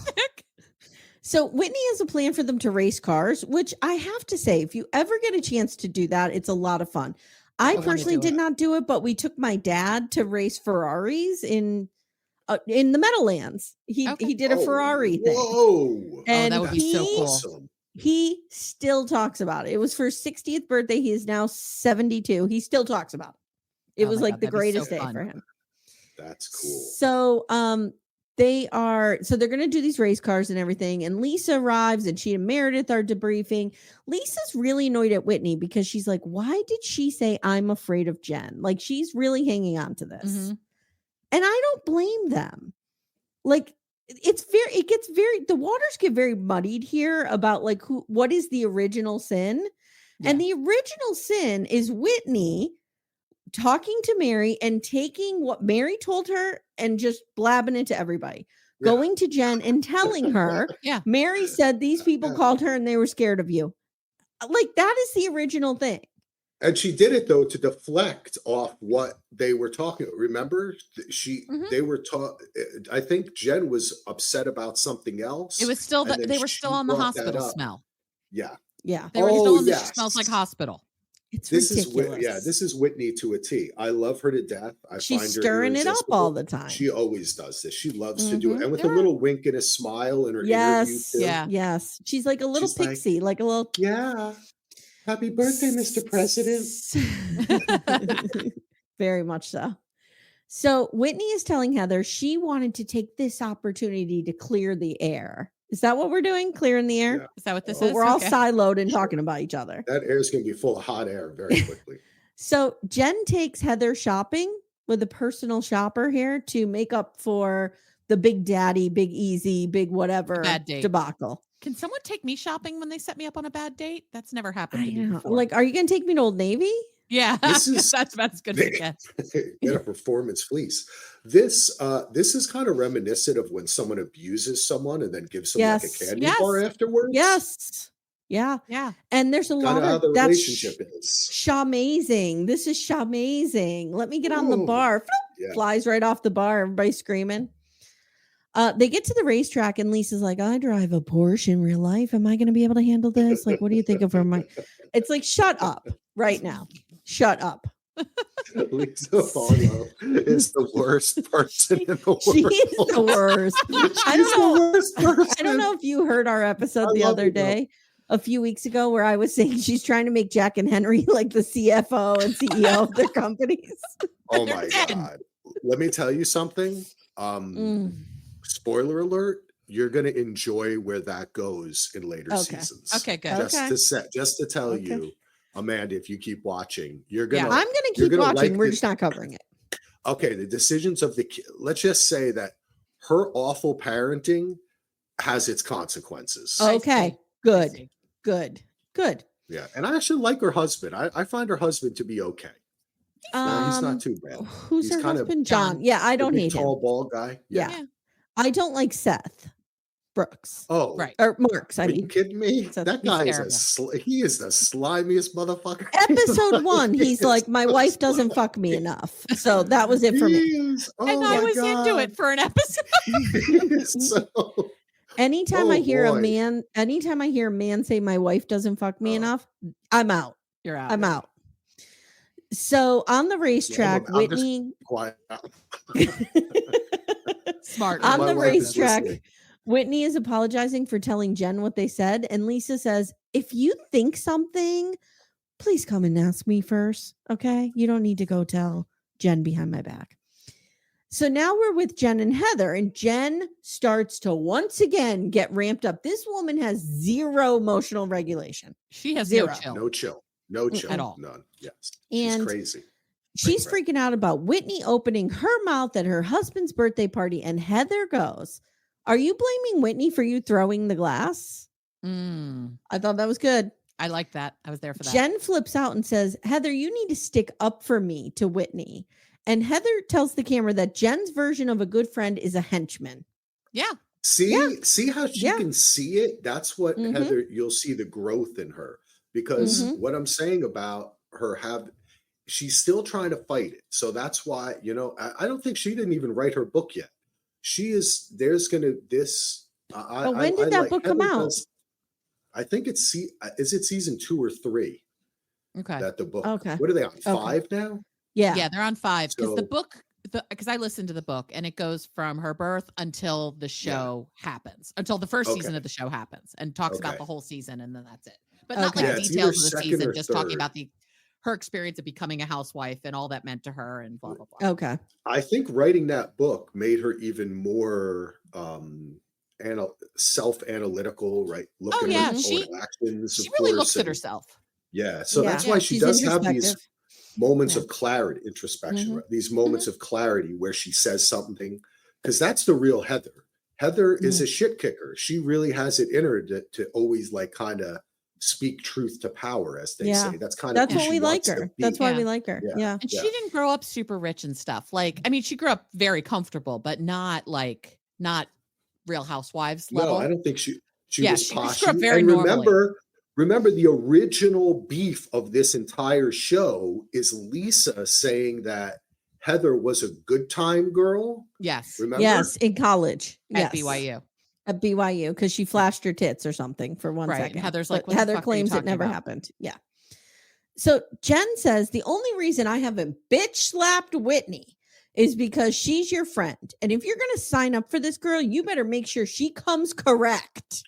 So Whitney has a plan for them to race cars, which I have to say, if you ever get a chance to do that, it's a lot of fun. I personally did not do it, but we took my dad to race Ferraris in the Meadowlands. He did a Ferrari thing. Whoa. And that would be so cool. Awesome. He still talks about it. It was for his 60th birthday. He is now 72. He still talks about it. It was like the greatest day for him. That's cool. So they're going to do these race cars and everything. And Lisa arrives and she and Meredith are debriefing. Lisa's really annoyed at Whitney because she's like, why did she say I'm afraid of Jen? Like, she's really hanging on to this. Mm-hmm. And I don't blame them. Like, the waters get very muddied here about like what is the original sin. Yeah. And the original sin is Whitney talking to Mary and taking what Mary told her and just blabbing it to everybody. Yeah. Going to Jen and telling her, Mary said these people called her and they were scared of you. Like, that is the original thing. And she did it though to deflect off what they were talking. Remember, they were I think Jen was upset about something else. It was still they were still on the hospital smell. Yeah. They were still on the smells like hospital. This ridiculous. This is Whitney to a T. I love her to death. She's find her stirring it up all the time. She always does this. She loves to do it, and with a little wink and a smile in her interview. Too. Yes. She's like a little pixie, like a little. Yeah. Happy birthday, Mr. President. Very much so. So Whitney is telling Heather she wanted to take this opportunity to clear the air. Is that what we're doing? Clearing the air? Yeah. Is that what this is? We're all siloed and talking about each other. That air is going to be full of hot air very quickly. So Jen takes Heather shopping with a personal shopper here to make up for the big daddy, big easy, big whatever debacle. Can someone take me shopping when they set me up on a bad date? That's never happened to me before. Like, are you going to take me to Old Navy? Yeah, that's about as good as it gets. Get a performance fleece. This is kind of reminiscent of when someone abuses someone and then gives them like a candy bar afterwards. Yes. Yeah. And there's a lot of the that's relationship is. Shamazing. This is shamazing. Let me get on the bar. Flies right off the bar. Everybody screaming. They get to the racetrack and Lisa's like, I drive a Porsche in real life. Am I going to be able to handle this? Like, what do you think of her? It's like, shut up right now. Shut up. Lisa Barlow is the worst person in the world. She is the worst. I don't know if you heard our episode the other day, a few weeks ago, where I was saying she's trying to make Jack and Henry like the CFO and CEO of their companies. Oh my God. Let me tell you something. Spoiler alert. You're going to enjoy where that goes in later seasons. Okay, good. Just to tell you, Amanda, if you keep watching, you're gonna. I'm gonna keep watching. We're just not covering it. Okay, the decisions of let's just say that her awful parenting has its consequences. Okay, good. Yeah, and I actually like her husband. I find her husband to be okay. He's not too bad. Who's her husband? John. Yeah, I don't hate him. Tall, bald guy. Yeah. I don't like Seth Brooks. Oh, right. Or Marks. Are you kidding me? That guy is he is the slimiest motherfucker. Episode 1, he's like, my wife doesn't fuck me enough. So that was it for me. And I was into it for an episode. Anytime I hear a man say my wife doesn't fuck me enough, I'm out. You're out. I'm out. So on the Yeah, racetrack, I'm just Whitney quiet. Smart. on My the wife is racetrack, listening. Whitney is apologizing for telling Jen what they said, and Lisa says, "If you think something, please come and ask me first. Okay, you don't need to go tell Jen behind my back." So now we're with Jen and Heather, and Jen starts to once again get ramped up. This woman has zero emotional regulation. She has Zero. no chill. No chill. No chill. At all. None. Yes. And She's crazy. she's Right. freaking out about Whitney opening her mouth at her husband's birthday party, and Heather goes, "Are you blaming Whitney for you throwing the glass?" I thought that was good. I like that. I was there for that. Jen flips out and says, "Heather, you need to stick up for me," to Whitney. And Heather tells the camera that Jen's version of a good friend is a henchman. Yeah. See how she Yeah. can see it? That's what Mhm. Heather, you'll see the growth in her. Because Mhm. what I'm saying about her she's still trying to fight it. So that's why, I don't think she didn't even write her book yet. But when did that book come out? I think is it season 2 or 3 Okay. that the book. Okay. What are they on? Okay. 5 now? Yeah. Yeah, they're on 5 because the So- book, because I listened to the book and it goes from her birth until the show happens, until the first season Okay. of the show happens, and talks about Okay. the whole season, and then that's it. But not Okay. like Yeah, it's details either of the second season, or just talking third. about her experience of becoming a housewife and all that meant to her, and blah blah blah. Okay. I think writing that book made her even more self-analytical, right? Looking yeah, at her she- own actions. She of really course, looks at and- herself. Yeah, so Yeah. that's why she She's does have these introspective. moments Yeah. of clarity, introspection, Mhm. right? These moments of clarity where she says something, because that's the real Heather. Heather is a shit kicker. She really has it in her to always like kind of speak truth to power, as they Yeah. say. That's kind of That's who what she we like wants to her. be. That's why Yeah. we like her. Yeah. Yeah. And Yeah. she didn't grow up super rich and stuff. Like, I mean, she grew up very comfortable, but not Real Housewives level. No, I don't think she Yeah, was she posh. grew up very And normally. remember the original beef of this entire show is Lisa saying that Heather was a good time girl. Yes, Remember? Yes. In college. at Yes. BYU. At BYU, because she flashed her tits or something for 1 Right, and second. Heather's like, But "What the Heather fuck are you claims it talking never about?" happened. Yeah. So Jen says the only reason I haven't bitch slapped Whitney is because she's your friend. And if you're going to sign up for this girl, you better make sure she comes correct,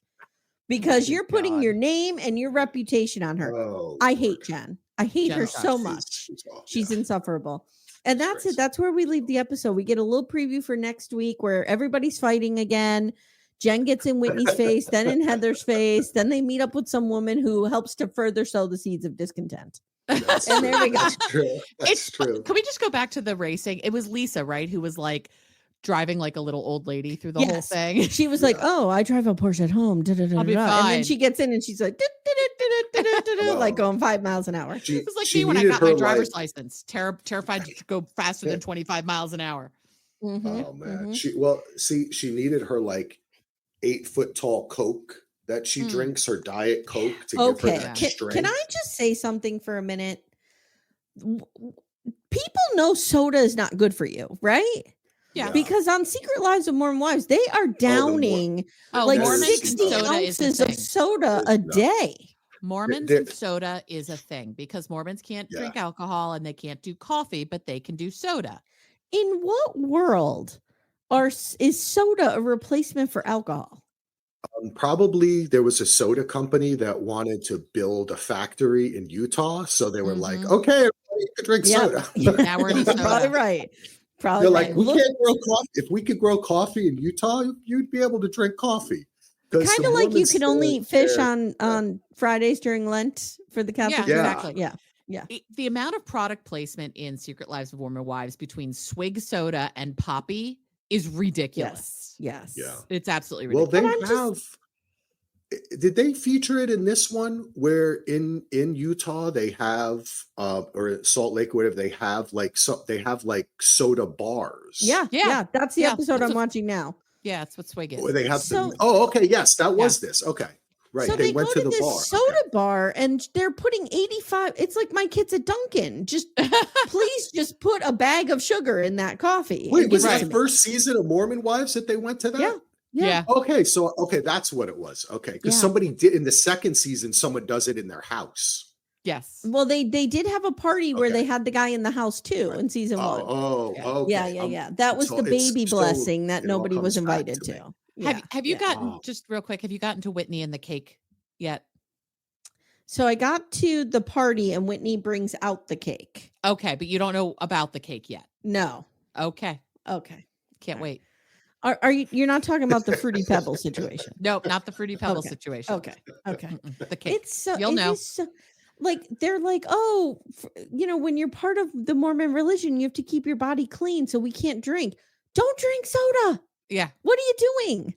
because you're putting God. your name and your reputation on her. Oh, I Lord. hate Jen. I hate Jen her sucks. so She's- much. she's awful. She's Yeah. insufferable. And that's Crazy. it. That's where we leave the episode. We get a little preview for next week where everybody's fighting again. Jen gets in Whitney's face, then in Heather's face. Then they meet up with some woman who helps to further sow the seeds of discontent. That's And true. there we go. That's true. That's It's true. Can we just go back to the racing? It was Lisa, right, who was like driving like a little old lady through the whole Yes. thing. She was like, "Oh, I drive a Porsche at home." I'll be And then fine. she gets in and she's like, like going 5 miles an hour. She, It was like she me when I needed got my her, driver's like- license, terrified to go faster than 25 miles an hour. Mhm, Oh man. mhm. She needed her like 8-foot tall Coke that she drinks, her Diet Coke to give Okay. her that strength. Can I just say something for a minute? People know soda is not good for you, right? Yeah. Yeah. Because on Secret Lives of Mormon Wives, they are downing Oh, like Mormons and 60 soda is a ounces of thing. soda a No. day. Mormons They're- and soda is a thing because Mormons can't Yeah. drink alcohol and they can't do coffee, but they can do soda. In what world is soda a replacement for alcohol? Probably there was a soda company that wanted to build a factory in Utah. So they were like, Mhm. okay, everybody, you can drink Yeah. soda. Now we're in a Probably soda. right. Probably They're right. like, we Look, can't grow coffee. If we could grow coffee in Utah, you'd be able to drink coffee. 'Cause kind the of like you Mormons, can only they're- fish they're- on Fridays during Lent for the Catholic Yeah, Church. exactly. Yeah. The amount of product placement in Secret Lives of Mormon Wives between Swig soda and Poppy is ridiculous. Yes. Yeah. It's absolutely Well, ridiculous. they But I'm have. Did they feature it in this one where in Utah they have or Salt Lake, whatever, they have like soda bars? Yeah. Yeah. That's the Yeah, episode that's I'm what- watching now. Yeah, that's what Swig is. Or they have So- okay, yes, that was this. Okay. Right. So they they went go to to the this bar. soda bar and they're putting 85. It's like my kids at Dunkin'. Just please just put a bag of sugar in that coffee. Wait, and was give it that to me. first season of Mormon Wives that they went to that? Yeah. Yeah. Okay, so that's what it was. Okay, because Yeah. somebody did in the second season, someone does it in their house. Yes. Well, they did have a party where Okay. they had the guy in the house too in season 1. Yeah. Okay. Yeah. That was the baby blessing that it all nobody was comes back invited to me. to. Have you gotten, Oh. just real quick, have you gotten to Whitney and the cake yet? So I got to the party and Whitney brings out the cake. Okay, but you don't know about the cake yet. No. Okay. Can't All right. wait. Are you're not talking about the Fruity Pebbles situation? Nope, not the Fruity Pebbles Okay. situation. Okay. The cake. It's so You'll know. Like they're like, oh, when you're part of the Mormon religion, you have to keep your body clean, so we can't drink. Don't drink soda. Yeah. What are you doing?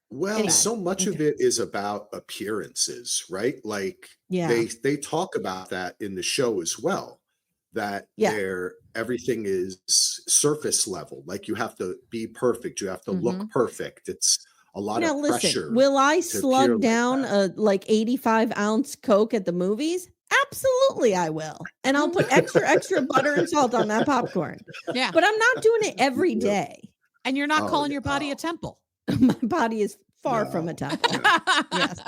Well, Anyway, so much of it is about appearances, right? Like they talk about that in the show as well, that everything is surface level. Like you have to be perfect. You have to look perfect. It's a lot of pressure. Will I slug down a 85-ounce Coke at the movies? Absolutely, I will. And I'll put extra butter and salt on that popcorn. Yeah. But I'm not doing it every day. And you're not calling your body a temple. My body is far from a temple. Yes.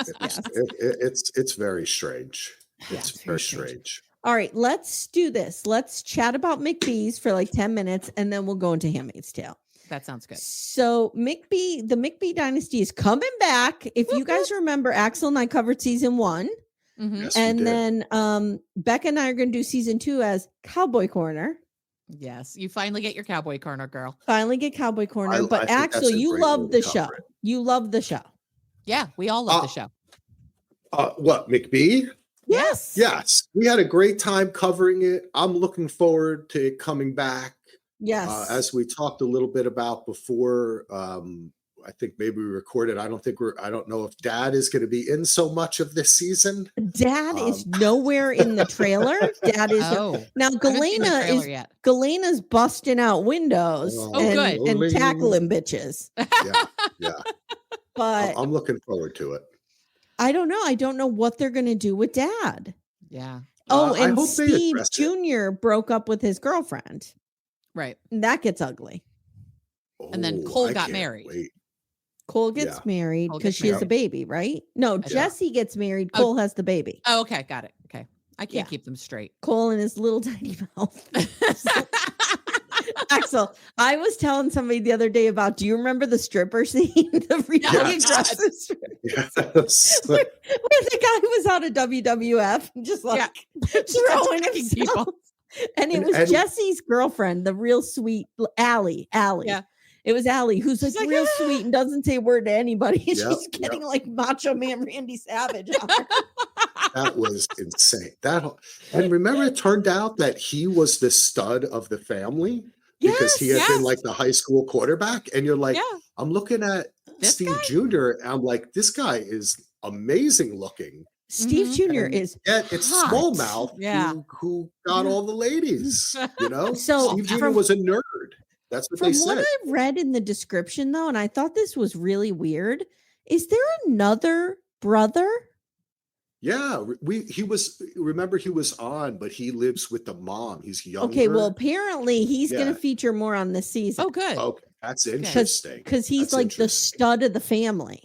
It's very strange. It's very strange. All right, let's do this. Let's chat about McBee's for like 10 minutes, and then we'll go into Handmaid's Tale. That sounds good. So the McBee dynasty is coming back. If you guys remember, Axel and I covered season 1. Mm-hmm. Yes, and then Becca and I are going to do season 2 as Cowboy Corner. Yes, you finally get your Cowboy Corner, girl. Finally get Cowboy Corner. But I Axel, you love the show. You love the show. Yeah, we all love the show. What, McBee? Yes. Yes. We had a great time covering it. I'm looking forward to it coming back. Yes. As we talked a little bit about before, I think maybe we recorded. I don't know if Dad is going to be in so much of this season. Dad is nowhere in the trailer. Dad is now Galena's busting out windows and tackling bitches. Yeah. But I'm looking forward to it. I don't know. I don't know what they're going to do with Dad. Yeah. And Steve Jr. broke up with his girlfriend. Right. And that gets ugly. And then Cole got married. Cole gets married because she has a baby, right? No, Jesse gets married. Cole has the baby. Oh, okay. Got it. Okay. I can't keep them straight. Cole and his little tiny mouth. Axel, I was telling somebody the other day about, do you remember the stripper scene? The really aggressive stripper. Yes. Where the guy was out of WWF and just throwing himself. And it was Jesse's girlfriend, the real sweet Allie. Yeah. It was Allie, who's like real sweet and doesn't say a word to anybody. She's getting like Macho Man Randy Savage on her. That was insane. And remember, it turned out that he was the stud of the family because he had been like the high school quarterback. And you're like, I'm looking at Steve Jr. and I'm like, this guy is amazing looking. Steve Jr. is it's Smallmouth who got all the ladies, So Steve Jr. was a nerd. That's what they said. From what I read in the description, though, and I thought this was really weird, is there another brother? Yeah, he was on, but he lives with the mom. He's younger. Okay, well, apparently he's going to feature more on this season. Oh, good. Okay, that's interesting. Because he's like the stud of the family.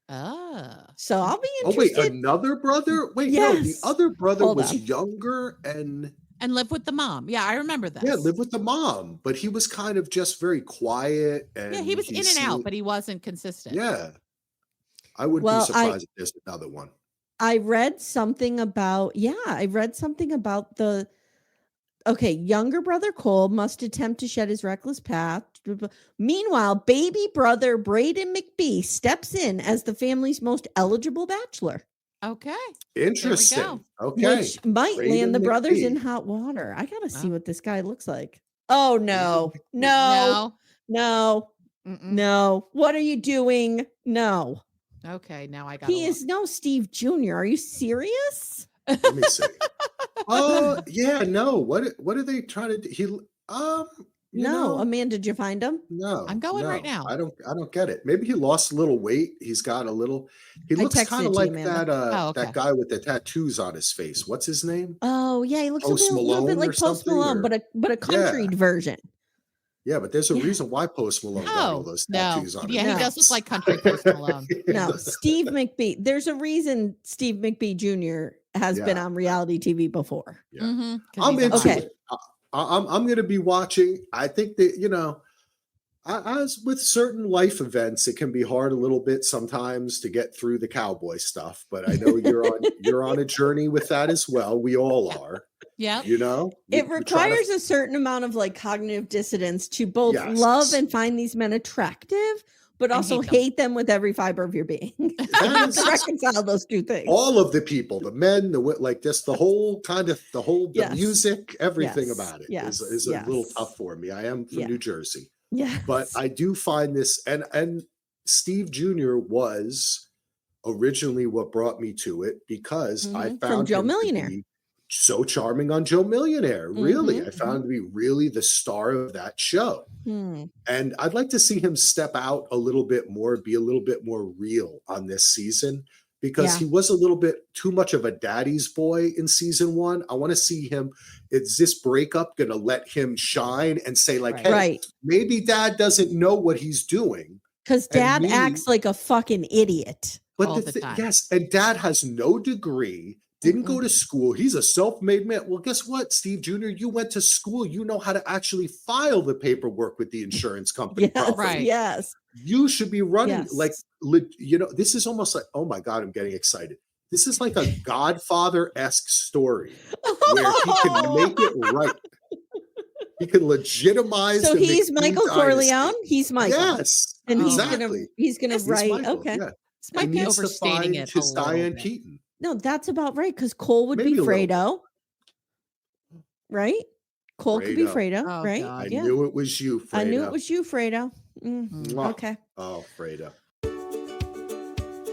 So I'll be interested. Oh, wait, another brother? Wait, no, the other brother was younger and lived with the mom. Yeah, I remember that. Yeah, lived with the mom, but he was kind of just very quiet. And he was in and out, but he wasn't consistent. Yeah. I wouldn't be surprised if there's another one. I read something about, younger brother Cole must attempt to shed his reckless path. Meanwhile, baby brother Braden McBee steps in as the family's most eligible bachelor. Okay. Interesting. Okay. Which might land the brothers in hot water. I got to see what this guy looks like. Oh, no. What are you doing? No. Okay. Now I got He is no Steve Jr. Are you serious? Let me see. Oh, yeah. No. What are they trying to do? Amanda, did you find him? No, I'm going right now. I don't get it. Maybe he lost a little weight. He's got a little. He looks kind of like that guy with the tattoos on his face. What's his name? Oh yeah, he looks a little bit like Post Malone, but a country version. Yeah, but there's a reason why Post Malone got all those tattoos on his face. He does look like country Post Malone. No, Steve McBee. There's a reason Steve McBee Jr. has been on reality TV before. Yeah. Mm-hmm. I'm into Okay. it. I'm going to be watching. I think that, you know, as with certain life events, it can be hard a little bit sometimes to get through the cowboy stuff. But I know you're on a journey with that as well. We all are. Yeah. You know, It requires a certain amount of like cognitive dissonance to both love and find these men attractive, but also hate them with every fiber of your being. To reconcile those two things. All of the people, the men, the whole the music, everything about it is a little tough for me. I am from New Jersey. Yeah. But I do find this, and Steve Jr. was originally what brought me to it, because I found from Joe Millionaire. So charming on Joe Millionaire. Really. I found to be really the star of that show. And I'd like to see him step out a little bit more, be a little bit more real on this season, because he was a little bit too much of a daddy's boy in season 1. I want to see him. Is this breakup going to let him shine and say like, hey, maybe dad doesn't know what he's doing? Because dad acts like a fucking idiot. But and dad has no degree. Didn't go to school. He's a self-made man. Well, guess what, Steve Jr.? You went to school. You know how to actually file the paperwork with the insurance company. Yes. You should be running you know, this is almost like, oh my God, I'm getting excited. This is like a Godfather-esque story where he can make it right. He can legitimize. So he's Michael Corleone. He's Michael. Yes. And exactly. he's gonna write. Michael, okay. Yeah. This might be overstating it. His Diane Keaton. No, that's about right. Because Cole would be Fredo. Right? Cole could be Fredo, right? God. I knew it was you, Fredo. I knew it was you, Fredo. Okay. Oh, Fredo.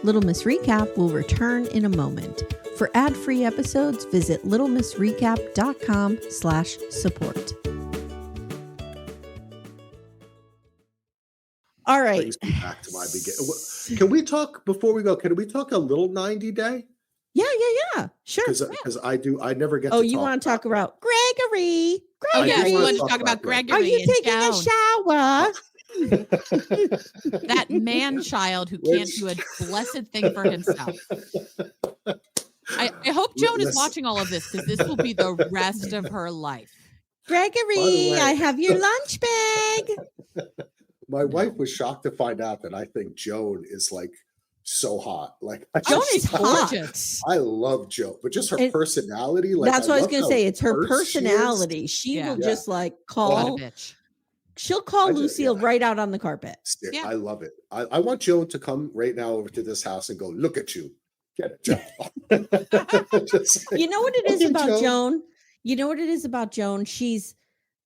Little Miss Recap will return in a moment. For ad-free episodes, visit littlemissrecap.com/support. All right. Brings me back to my beginning. Can we talk before we go? Can we talk a little 90 Day? Yeah. Sure. Because I never get. Oh, you want to talk about Gregory? Oh, yeah, you want to talk about Gregory? Are you taking a shower? That man child who can't do a blessed thing for himself. I hope Joan is watching all of this, because this will be the rest of her life. Gregory, I have your lunch bag. My wife was shocked to find out that I think Joan is like so hot. Like Joan is hot. I love Joan, but just her personality. Like that's what I was gonna say. It's her personality. She will just like call. She'll call Lucille right out on the carpet. Yeah. I love it. I want Joan to come right now over to this house and go, look at you. Get it, Joan. You know what it is about Joan? You know what it is about Joan? She's,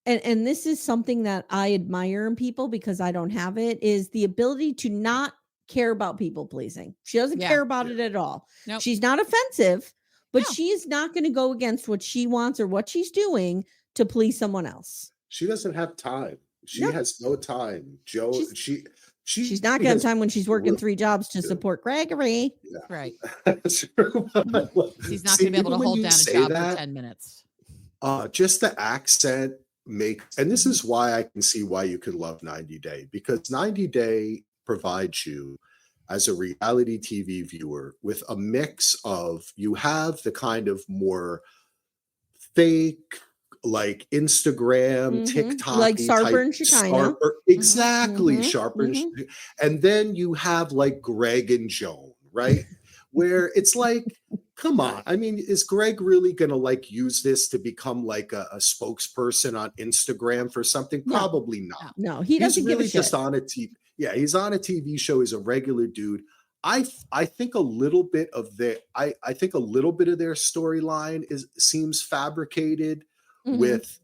and this is something that I admire in people because I don't have it, is the ability to not care about people pleasing. She doesn't care about it at all. Nope. She's not offensive, but she is not going to go against what she wants or what she's doing to please someone else. She doesn't have time. She has no time. Joe, she's not going to have time when she's working 3 jobs to support Gregory. Yeah. Right. She's not going to be able to hold down a job for 10 minutes. Just the accent makes, and this is why I can see why you could love 90 Day, because 90 Day provides you as a reality TV viewer with a mix of, you have the kind of more fake, like Instagram, TikTok, like Sharper and Shekinah. Exactly, Sharper. And then you have like Greg and Joan, right? Where it's like, come on. I mean, is Greg really going to like use this to become like a spokesperson on Instagram for something? Probably not. No, he doesn't really give a shit. Just on a TV. Yeah, he's on a TV show. He's a regular dude. I think a little bit of their their storyline seems fabricated. With,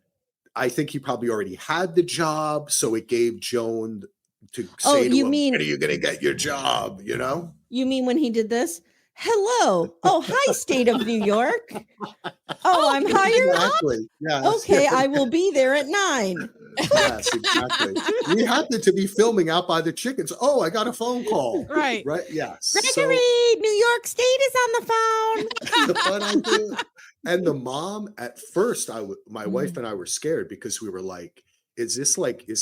I think he probably already had the job, so it gave Joan to say to him, when are you going to get your job? You know? You mean when he did this? Hello. Oh, hi, state of New York. Oh, I'm hired up? Yes. Okay, I will be there at 9. Yes, exactly. We happened to be filming out by the chickens. Oh, I got a phone call. Right. Yes. Gregory, New York State is on the phone. And the mom, at first, my wife and I were scared because we were like, is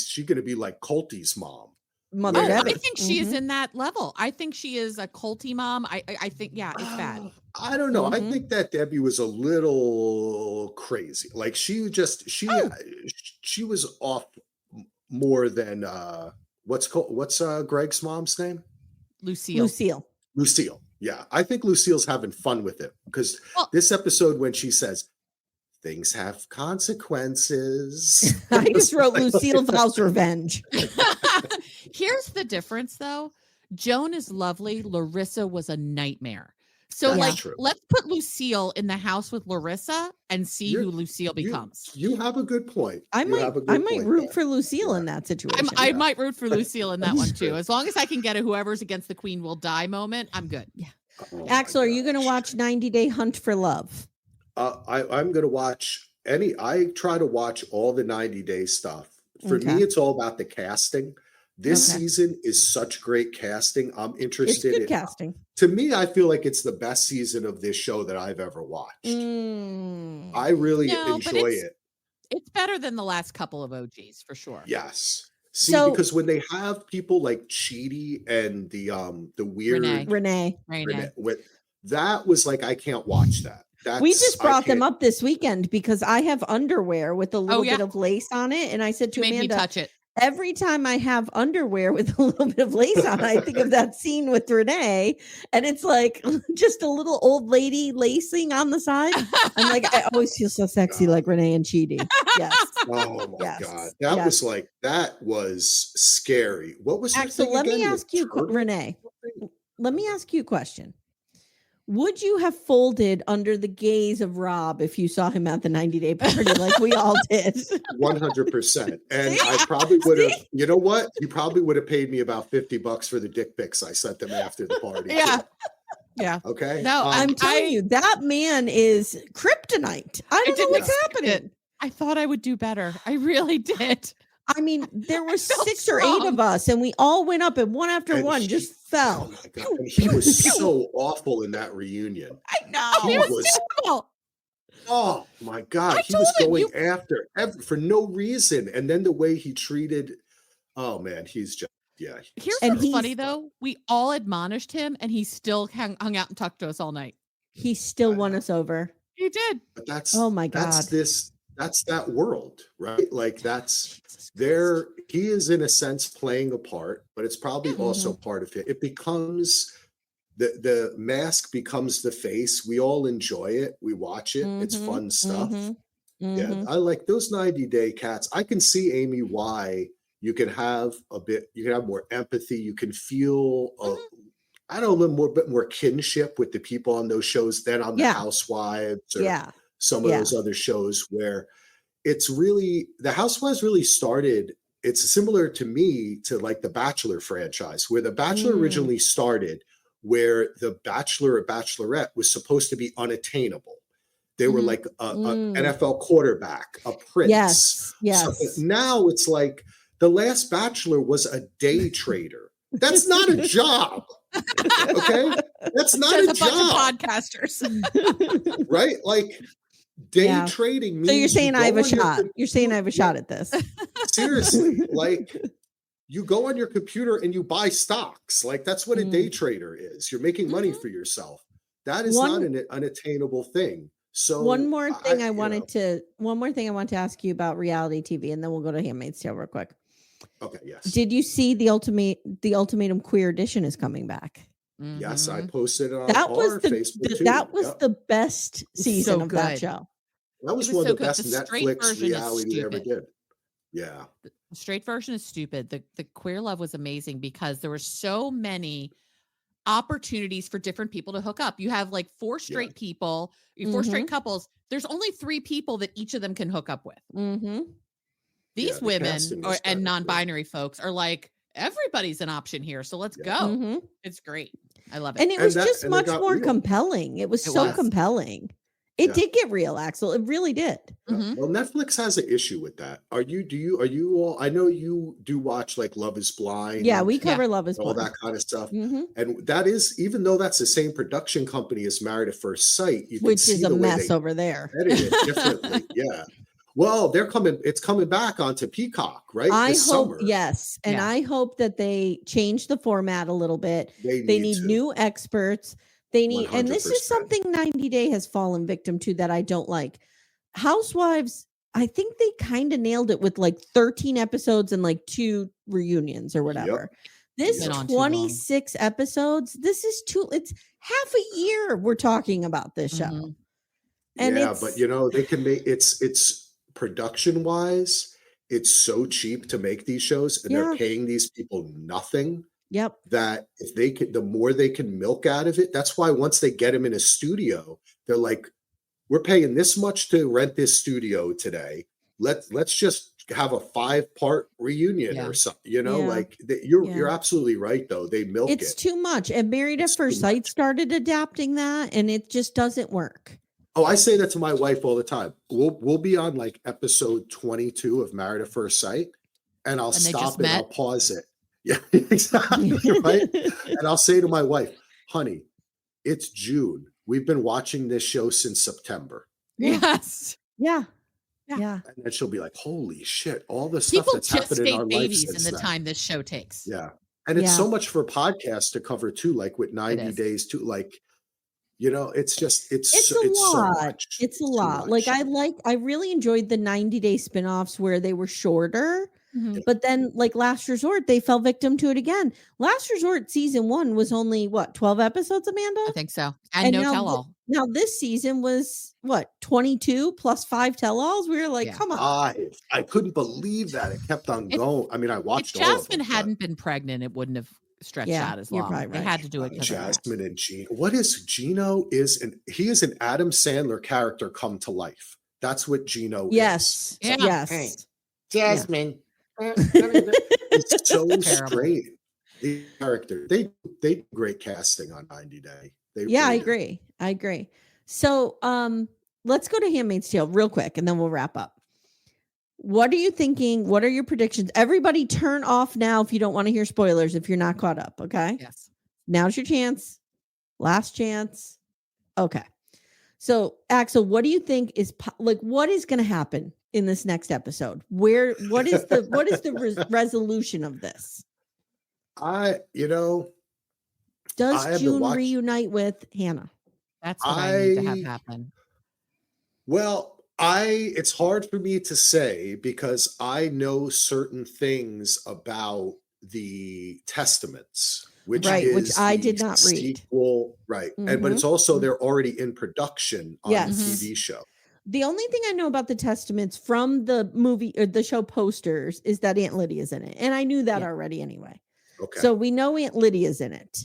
she going to be like Colty's mom? Mother Yeah. Debbie. I think she is in that level. I think she is a culty mom. I think, yeah, it's bad. I don't know. I think that Debbie was a little crazy. Like she was off more than what's Greg's mom's name? Lucille. Yeah. I think Lucille's having fun with it because this episode when she says things have consequences. I just wrote Lucille vows revenge. Here's the difference though. Joan is lovely. Larissa was a nightmare. So let's put Lucille in the house with Larissa and see who Lucille becomes. You have a good point. I might root for Lucille in that situation. I might root for Lucille in that one too. As long as I can get a whoever's against the queen will die moment, I'm good. Yeah. Axel, are you going to watch 90 Day Hunt for Love? I'm going to watch I try to watch all the 90 Day stuff. For me, it's all about the casting. This season is such great casting. I'm interested in casting. To me, I feel like it's the best season of this show that I've ever watched. I really enjoy it. It's better than the last couple of OGs for sure. Yes. See, because when they have people like Chidi and the weird Renee, that was like I can't watch that. We just brought them up this weekend because I have underwear with a little bit of lace on it, and I said to Amanda, touch it. Every time I have underwear with a little bit of lace on, I think of that scene with Renee, and it's like just a little old lady lacing on the side. I'm like, I always feel so sexy like Renee and Chidi. Yes. Oh my God. That was scary. What was Axel, let me ask you, Renee, let me ask you a question. Would you have folded under the gaze of Rob if you saw him at the 90-day party like we all did? 100%. And I probably would have, you know what? You probably would have paid me about $50 for the dick pics I sent them after the party. Yeah. Yeah. Okay. No, I'm telling you, that man is kryptonite. I don't know what's happening. I thought I would do better. I really did. I mean, there were 6 or 8 of us, and we all went up, and one after one just fell. Oh my God. And he was so awful in that reunion. I know. He was terrible. Oh my God. He was going after for no reason. And then the way he treated, oh man, he's just, yeah. Here's what's funny though. We all admonished him, and he still hung out and talked to us all night. He still won us over. He did. But that's, oh my God. That's that world, right? Like he is in a sense playing a part, but it's probably also part of it. It becomes the mask becomes the face. We all enjoy it. We watch it. It's fun stuff. Yeah. I like those 90-day cats. I can see, Amy, why you can have more empathy. You can feel a little bit more kinship with the people on those shows than on the Housewives or some of those other shows where it's really, the Housewives really started, it's similar to me to like the Bachelor franchise, where the Bachelor originally started, where the Bachelor or Bachelorette was supposed to be unattainable. They were like an NFL quarterback, a prince. Yes. So now it's like the last Bachelor was a day trader. That's not a job. Okay? That's not a job. Bunch of podcasters. Right? Like day trading means, so you're saying I have a shot. You're saying I have a shot at this. Seriously, like you go on your computer and you buy stocks. Like that's what a day trader is. You're making money for yourself. That is not an unattainable thing. So one more thing I wanted to ask you about reality TV, and then we'll go to Handmaid's Tale real quick. Okay, yes. Did you see the Ultimatum Queer Edition is coming back? Yes, I posted it on Facebook too. That was the best season of that show. That was one of the best Netflix reality they ever did. Yeah. The straight version is stupid. The queer love was amazing because there were so many opportunities for different people to hook up. You have like 4 straight people, 4 straight couples. There's only 3 people that each of them can hook up with. These women and non-binary folks are like, everybody's an option here. So let's go. It's great. I love it. And it was just much more compelling. It was so compelling. It did get real, Axel. It really did. Well, Netflix has an issue with that. Are you all, I know you do watch like Love is Blind. Yeah, we cover Love is Blind. All that kind of stuff. And that is, even though that's the same production company as Married at First Sight, you can which see is a mess over there. Edit it differently. Yeah. Well, it's coming back onto Peacock, right? I this hope, summer. yes. And Yeah. I hope that they change the format a little bit. They need to. new experts. They need, and this is 100%. something 90 Day has fallen victim to that I don't like. Housewives, I think they kind of nailed it with like 13 episodes and like 2 reunions or whatever. This Been on too long. 26 episodes, it's half a year we're talking about this show. Mhm. And yeah, but you know, they can make it's production wise, it's so cheap to make these shows, and they're paying these people nothing. Yep. That if they could, the more they can milk out of it. That's why once they get them in a studio, they're like, we're paying this much to rent this studio today. Let's just have a 5-part reunion or something. You know, like you're absolutely right though. They milk it's it. too much. And Married at First Sight started adapting that, and it just doesn't work. Oh, I say that to my wife all the time. We'll be on like episode 22 of Married at First Sight, and I'll stop and I'll pause it. Yeah, exactly. Right. And I'll say to my wife, honey, it's June. We've been watching this show since September. Yes. Yeah. And then she'll be like, holy shit, all the stuff People that's happened in our life babies since in the then. time this show takes. Yeah. And it's so much for podcasts to cover too, like with 90 days too, like, you know, it's a lot. So much. It's a lot. Like I really enjoyed the 90 Day spinoffs where they were shorter, but then like Last Resort, they fell victim to it again. Last Resort season 1 was only 12 episodes, Amanda? I think so. And no tell-all. Now this season was 22 plus 5 tell-alls. We were like, come on. I couldn't believe that. It kept on going. I mean, I watched if all of Jasmine them, hadn't been pregnant, it wouldn't have stretched out as long. Right. They had to do it. Jasmine and Gino. What is Gino? He is an Adam Sandler character come to life. That's what Gino is. Yes. Hey, Jasmine. It's so strange. The character. They do great casting on 90 Day. I agree. So let's go to Handmaid's Tale real quick and then we'll wrap up. What are you thinking? What are your predictions? Everybody turn off now if you don't want to hear spoilers, if you're not caught up. Okay. Yes. Now's your chance. Last chance. Okay. So Axel, what do you think is what is going to happen in this next episode? What is the resolution of this? Does June reunite with Hannah? That's what I need to have happen. Well, it's hard for me to say because I know certain things about the Testaments, which I did not read. Sequel, right. But it's also they're already in production on the TV show. The only thing I know about the Testaments from the movie or the show posters is that Aunt Lydia's in it. And I knew that already anyway. Okay. So we know Aunt Lydia's in it.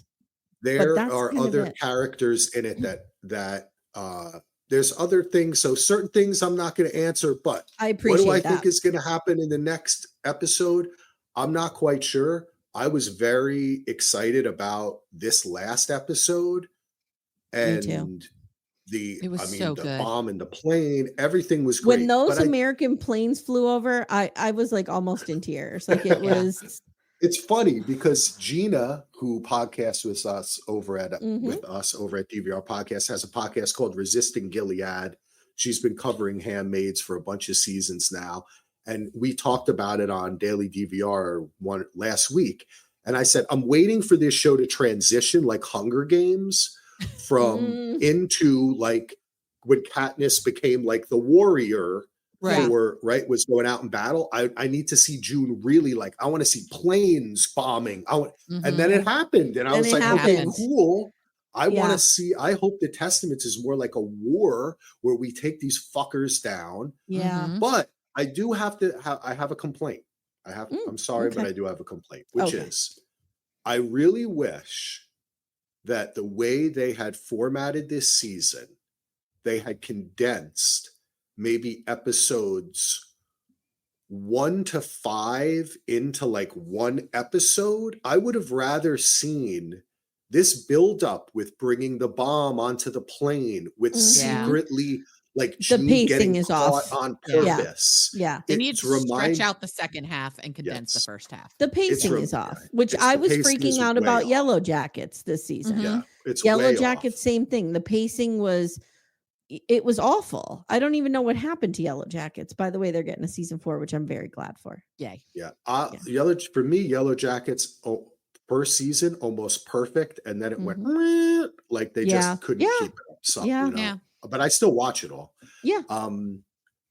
There are other characters in it that there's other things. So certain things I'm not going to answer, but I appreciate what do I think is going to happen in the next episode? I'm not quite sure. I was very excited about this last episode, and the bomb in the plane, everything was great. When those American planes flew over, I was like almost in tears. Like it was. It's funny because Gina, who podcasts with us over at DVR Podcast, has a podcast called Resisting Gilead. She's been covering Handmaids for a bunch of seasons now. And we talked about it on Daily DVR last week. And I said, I'm waiting for this show to transition like Hunger Games from into like when Katniss became like the warrior. Was going out in battle. I need to see June really I want to see planes bombing. And then it happened. And I was like, okay, cool. I want to see, I hope the Testaments is more like a war where we take these fuckers down. Yeah. But I do have to I have a complaint. I'm sorry, but I do have a complaint, which is I really wish that the way they had formatted this season, they had condensed maybe episodes 1 to 5 into like one episode. I would have rather seen this build up with bringing the bomb onto the plane with secretly like the pacing is off on purpose. They need to stretch out the second half and condense the first half. The pacing is off, which I was freaking out about Yellow Jackets this season. It's Yellow Jackets, same thing. The pacing was it was awful. I don't even know what happened to Yellow Jackets. By the way, they're getting a season 4, which I'm very glad for. Yay. Yeah. For me, Yellow Jackets, first season almost perfect, and then it went like they just couldn't keep it up. So, but I still watch it all. Yeah.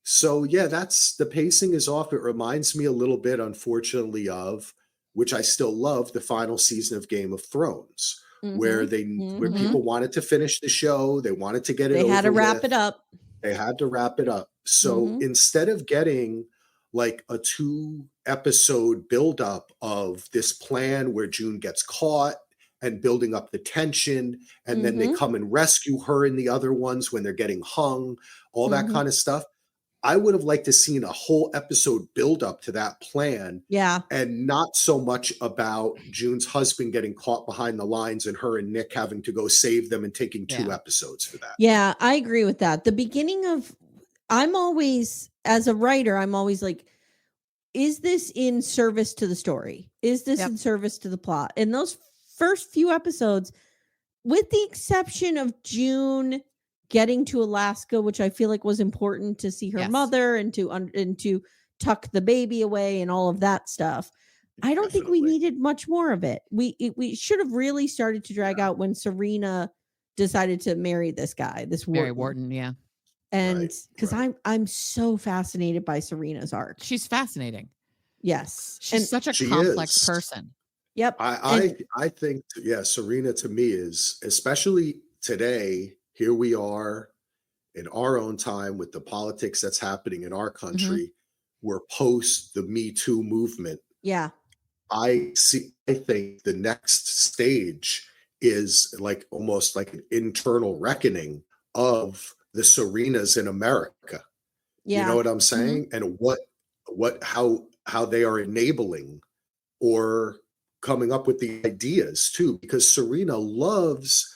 So yeah, that's the pacing is off. It reminds me a little bit, unfortunately, of which I still love, the final season of Game of Thrones, where where people wanted to finish the show, they wanted to get it. They had to wrap with. it up. They had to wrap it up. So instead of getting like a 2-episode buildup of this plan where June gets caught and building up the tension, and then they come and rescue her in the other ones when they're getting hung, all that kind of stuff. I would have liked to seen a whole episode build up to that plan. Yeah. And not so much about June's husband getting caught behind the lines and her and Nick having to go save them and taking 2 episodes for that. Yeah, I agree with that. The beginning of, I'm always, as a writer, I'm always like, is this in service to the story? Is this in service to the plot? And those first few episodes, with the exception of June getting to Alaska, which I feel like was important to see her mother and to tuck the baby away and all of that stuff. I don't think we needed much more of it. We should have really started to drag out when Serena decided to marry this guy, this Mary Wharton. Wharton, And because I'm so fascinated by Serena's arc. She's fascinating. Yes. She's such a complex person. Yep. I think, Serena to me is, especially today, here we are in our own time with the politics that's happening in our country. We're post the Me Too movement. Yeah. I think the next stage is like almost like an internal reckoning of the Serenas in America. Yeah. You know what I'm saying? And how they are enabling or coming up with the ideas too, because Serena loves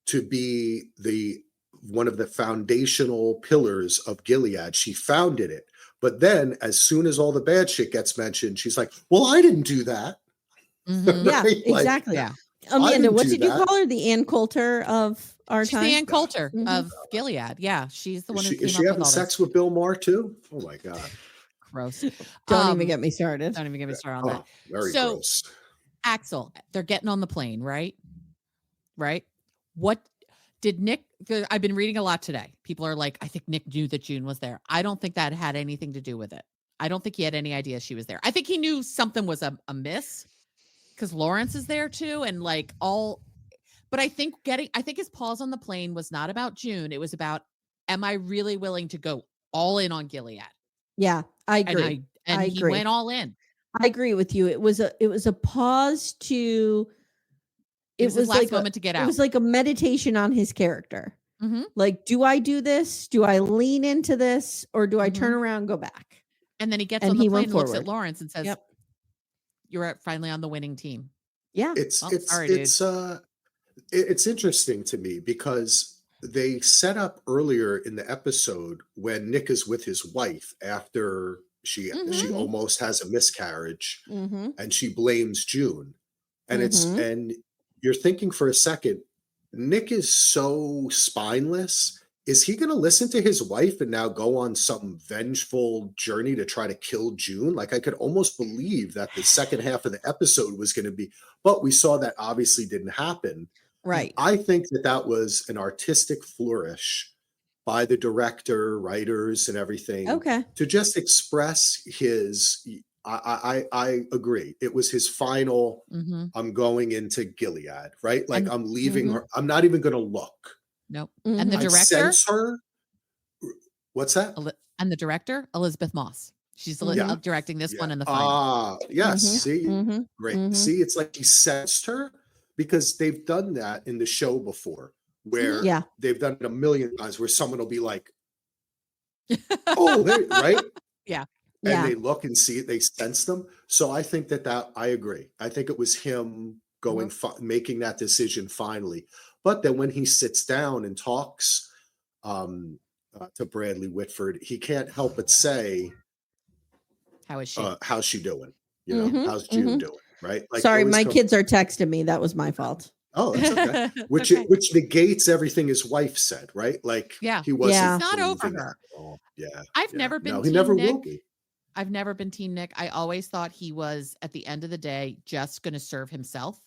to be one of the foundational pillars of Gilead. She founded it. But then as soon as all the bad shit gets mentioned, she's like, well, I didn't do that. Yeah, exactly. Yeah. Amanda, what did you call her? The Ann Coulter of our She's time? the Ann Coulter of Gilead. Yeah. She's the one who came is up she with having all sex this. with Bill Maher too? Oh my God. Gross. Don't even get me started. Don't even get me started on that. Very gross. Axel, they're getting on the plane, right? Right? What did Nick, I've been reading a lot today. People are like, I think Nick knew that June was there. I don't think that had anything to do with it. I don't think he had any idea she was there. I think he knew something was amiss because Lawrence is there too. And like but I think his pause on the plane was not about June. It was about, am I really willing to go all in on Gilead? Yeah, I agree. And he went all in. I agree with you. It was a pause to, it was his last moment to get out. It was like a meditation on his character. Like, do I do this? Do I lean into this? Or do I turn around and go back? And then he gets on the plane and looks at Lawrence and says, you're finally on the winning team. Yeah. It's interesting to me because they set up earlier in the episode when Nick is with his wife after she almost has a miscarriage and she blames June. And and you're thinking for a second, Nick is so spineless. Is he going to listen to his wife and now go on some vengeful journey to try to kill June? Like, I could almost believe that the second half of the episode was going to be, but we saw that obviously didn't happen. Right. I think that was an artistic flourish by the director, writers, and everything. Okay. To just express his, I agree. It was his final, I'm going into Gilead, right? Like, I'm leaving her. I'm not even going to look. Nope. And the director? I sense her. What's that? And the director, Elizabeth Moss. She's directing this one in the final. Yes. See? Great. See, it's like he sensed her because they've done that in the show before where they've done it a million times where someone will be like, oh, right? Yeah. And they look and see it. They sense them. So I think that I agree. I think it was him going, making that decision finally. But then when he sits down and talks to Bradley Whitford, he can't help but say, how is she? How's she doing? You know, how's June doing? Right? Like, sorry, my kids are texting me. That was my fault. Oh, that's okay. Which Okay. which negates everything his wife said, right? Like Yeah. he wasn't Yeah. He's not over believing her. that at all. Yeah. I've yeah. never been No, he Team never Nick. will be. I've never been Team Nick. I always thought he was, at the end of the day, just going to serve himself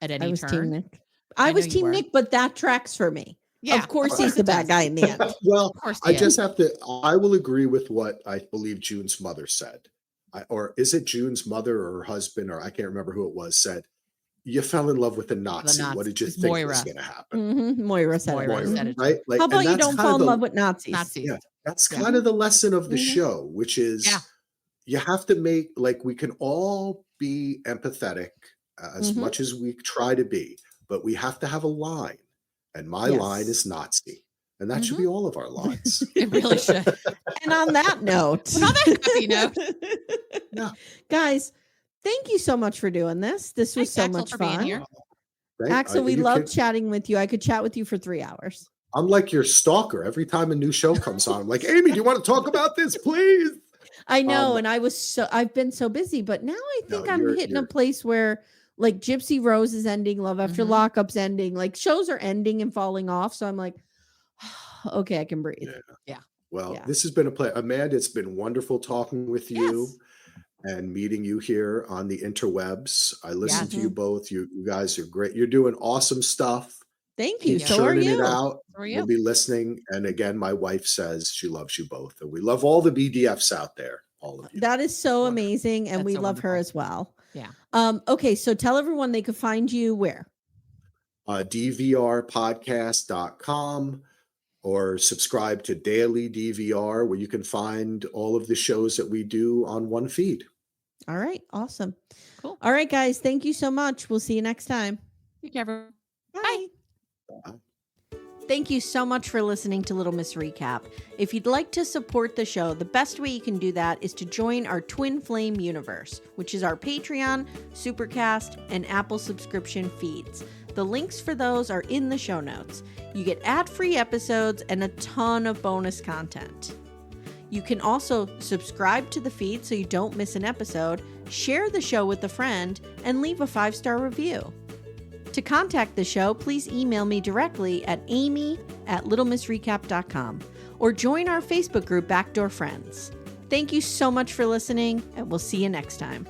at I any was Team turn. Nick. I I know was you Team were. Nick, but that tracks for me. Yeah, Of course, of he's course the it bad does. guy in the end. Well, Of course I he is. just have to, I will agree with what I believe June's mother said. Or is it June's mother or her husband, or I can't remember who it was, said, you fell in love with a Nazi. Nazi. What did you It's think was Moira. going to happen? Moira said Moira it. said it. Right? Like, How about and you that's don't kind fall of in the, love with Nazis? Nazis. yeah, that's Yeah. kind of the lesson of the Mhm. show, which is Yeah. you have to make, like, we can all be empathetic as Mhm. much as we try to be, but we have to have a line. And my line Yes. is Nazi. And that should be all of our lines. It really should. And on that note, On that happy note. Yeah. guys, thank you so much for doing this. This was Thanks, so Axel, much for being fun. here. Axel, we You love can- chatting with you. I could chat with you for 3 hours. I'm like your stalker. Every time a new show comes on, I'm like, Amy, do you want to talk about this, please? I know, Um, and I've been so busy, but now I think No, I'm you're- hitting a you're- place where like Gypsy Rose is ending, Love After Mhm. Lockup's ending, like shows are ending and falling off. So I'm like, okay, I can breathe. Yeah. Well, Yeah. this has been a play. Amanda, it's been wonderful talking with you Yes. and meeting you here on the interwebs. I listen to you Mhm. both. You guys are great. You're doing awesome stuff. Thank you. Keep So are Churning you. it out. So are you. We'll be listening. And again, my wife says she loves you both. And we love all the BDFs out there. All of you. That is so Wonderful. amazing, and That's we so love her wonderful. as well. Yeah. Okay, so tell everyone they could find you where. DVRpodcast.com or subscribe to Daily DVR, where you can find all of the shows that we do on one feed. All right, awesome. Cool. All right, guys, thank you so much. We'll see you next time. Take care, everyone. Bye. Bye. Thank you so much for listening to Little Miss Recap. If you'd like to support the show, the best way you can do that is to join our Twin Flame universe, which is our Patreon, Supercast, and Apple subscription feeds. The links for those are in the show notes. You get ad-free episodes and a ton of bonus content. You can also subscribe to the feed so you don't miss an episode, share the show with a friend, and leave a 5-star review. To contact the show, please email me directly at amy@littlemissrecap.com or join our Facebook group Backdoor Friends. Thank you so much for listening, and we'll see you next time.